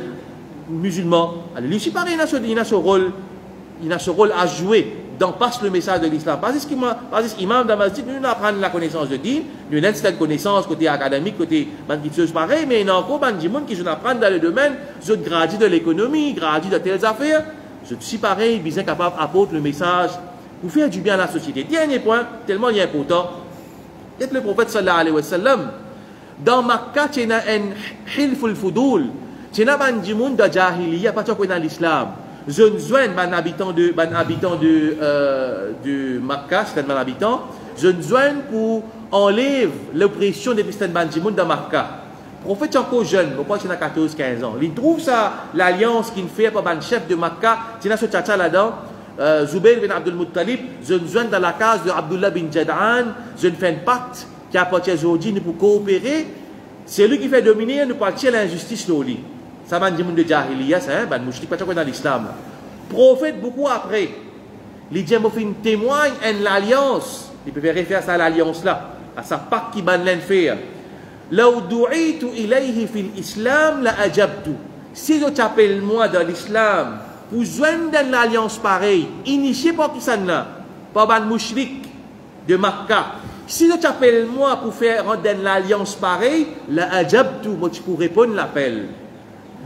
Musulman, lui aussi pareil, il a ce rôle à jouer dans passe le message de l'islam. Parce que l'imam dans la masjid, nous apprenons la connaissance de Dieu, nous avons cette connaissance côté académique, côté qui se pareil, mais il y a encore des gens qui apprennent dans le domaine, je gradis de l'économie, gradis de telles affaires. Je suis pareil, bien capable d'apporter le message pour faire du bien à la société. Dernier point, tellement il est important. Et le prophète sallallahu alayhi wa sallam, dans Makkah, il y a un hilful fudoul. Il y a un djimoun de jahiliya, pas dans l'islam. Je ne suis pas un habitant de Makkah, c'est un habitant. Je ne suis pour enlever l'oppression des djimoun de Makkah. Le prophète est encore jeune, je pense qu'il a 14-15 ans. Il trouve ça, l'alliance qu'il fait par le chef de Makkah, c'est là ce tchatcha là-dedans. Zubayr bin Abdul Muttalib, je ne joins dans la case de Abdullah bin Jad'an, je ne fais un pacte qui appartient aujourd'hui pour coopérer. C'est lui qui fait dominer, nous partir l'injustice là. Ça va dire de Jahiliya, c'est un mouchlik, pas dans l'islam. Prophète beaucoup après, les djemofines témoignent de l'alliance. Il peut référer à l'alliance là, à sa pacte qui va faire. لو دعيت إليه في الإسلام لأجبت. Si je t'appelle moi dans l'islam pour joindre dans l'alliance pareille, initié par qui ça là, par un mouchrik de Makkah. Si je t'appelle moi pour faire dans l'alliance pareille, la'ajabtu, moi tu peux répondre l'appel.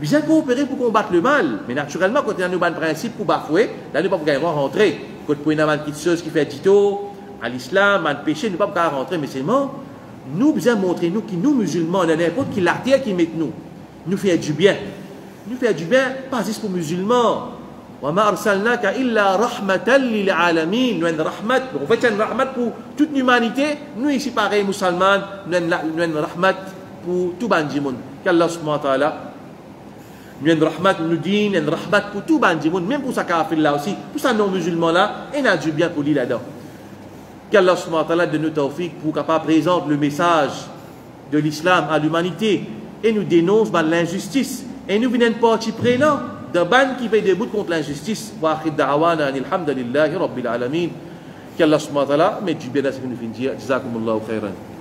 Bien coopérer pour combattre le mal, mais naturellement quand il y a un principe pour bafouer, là nous ne pouvons pas rentrer. Quand il y a une petite chose qui fait dito à l'islam, un péché, nous ne pouvons pas rentrer, mais c'est mort. Nous besoin montrer nous qui nous musulmans, n'importe qui l'artère qui met nous faire du bien. Nous faire du bien, pas juste pour musulmans. وَمَا أَرْسَلْنَاكَ إِلَّا رَحْمَةً لِلْعَالَمِينَ. Nous avons rahmat, en fait c'est une rahmat pour toute l'humanité. Nous ici pareil musulmans, nous avons une rahmat pour tout le monde. Qu'Allah subhanahu wa ta'ala nous avons une rahmat nous dit, une rahmat pour tout le monde, même pour sa kafir là aussi, pour sa non-musulman là, et n'a du bien pour lui là-dedans. Qu'Allah subhanahu wa ta'ala donne nous tawfiq pour capable présenter le message de l'islam à l'humanité et nous dénonce l'injustice. Et nous venons partie prenant d'un ban qui fait debout contre l'injustice. Wa akhir da'wana alhamdulillahi rabbil alamin. Qu'Allah subhanahu wa ta'ala mette du bien à ce que nous finissons. Jazakumullahu khairan.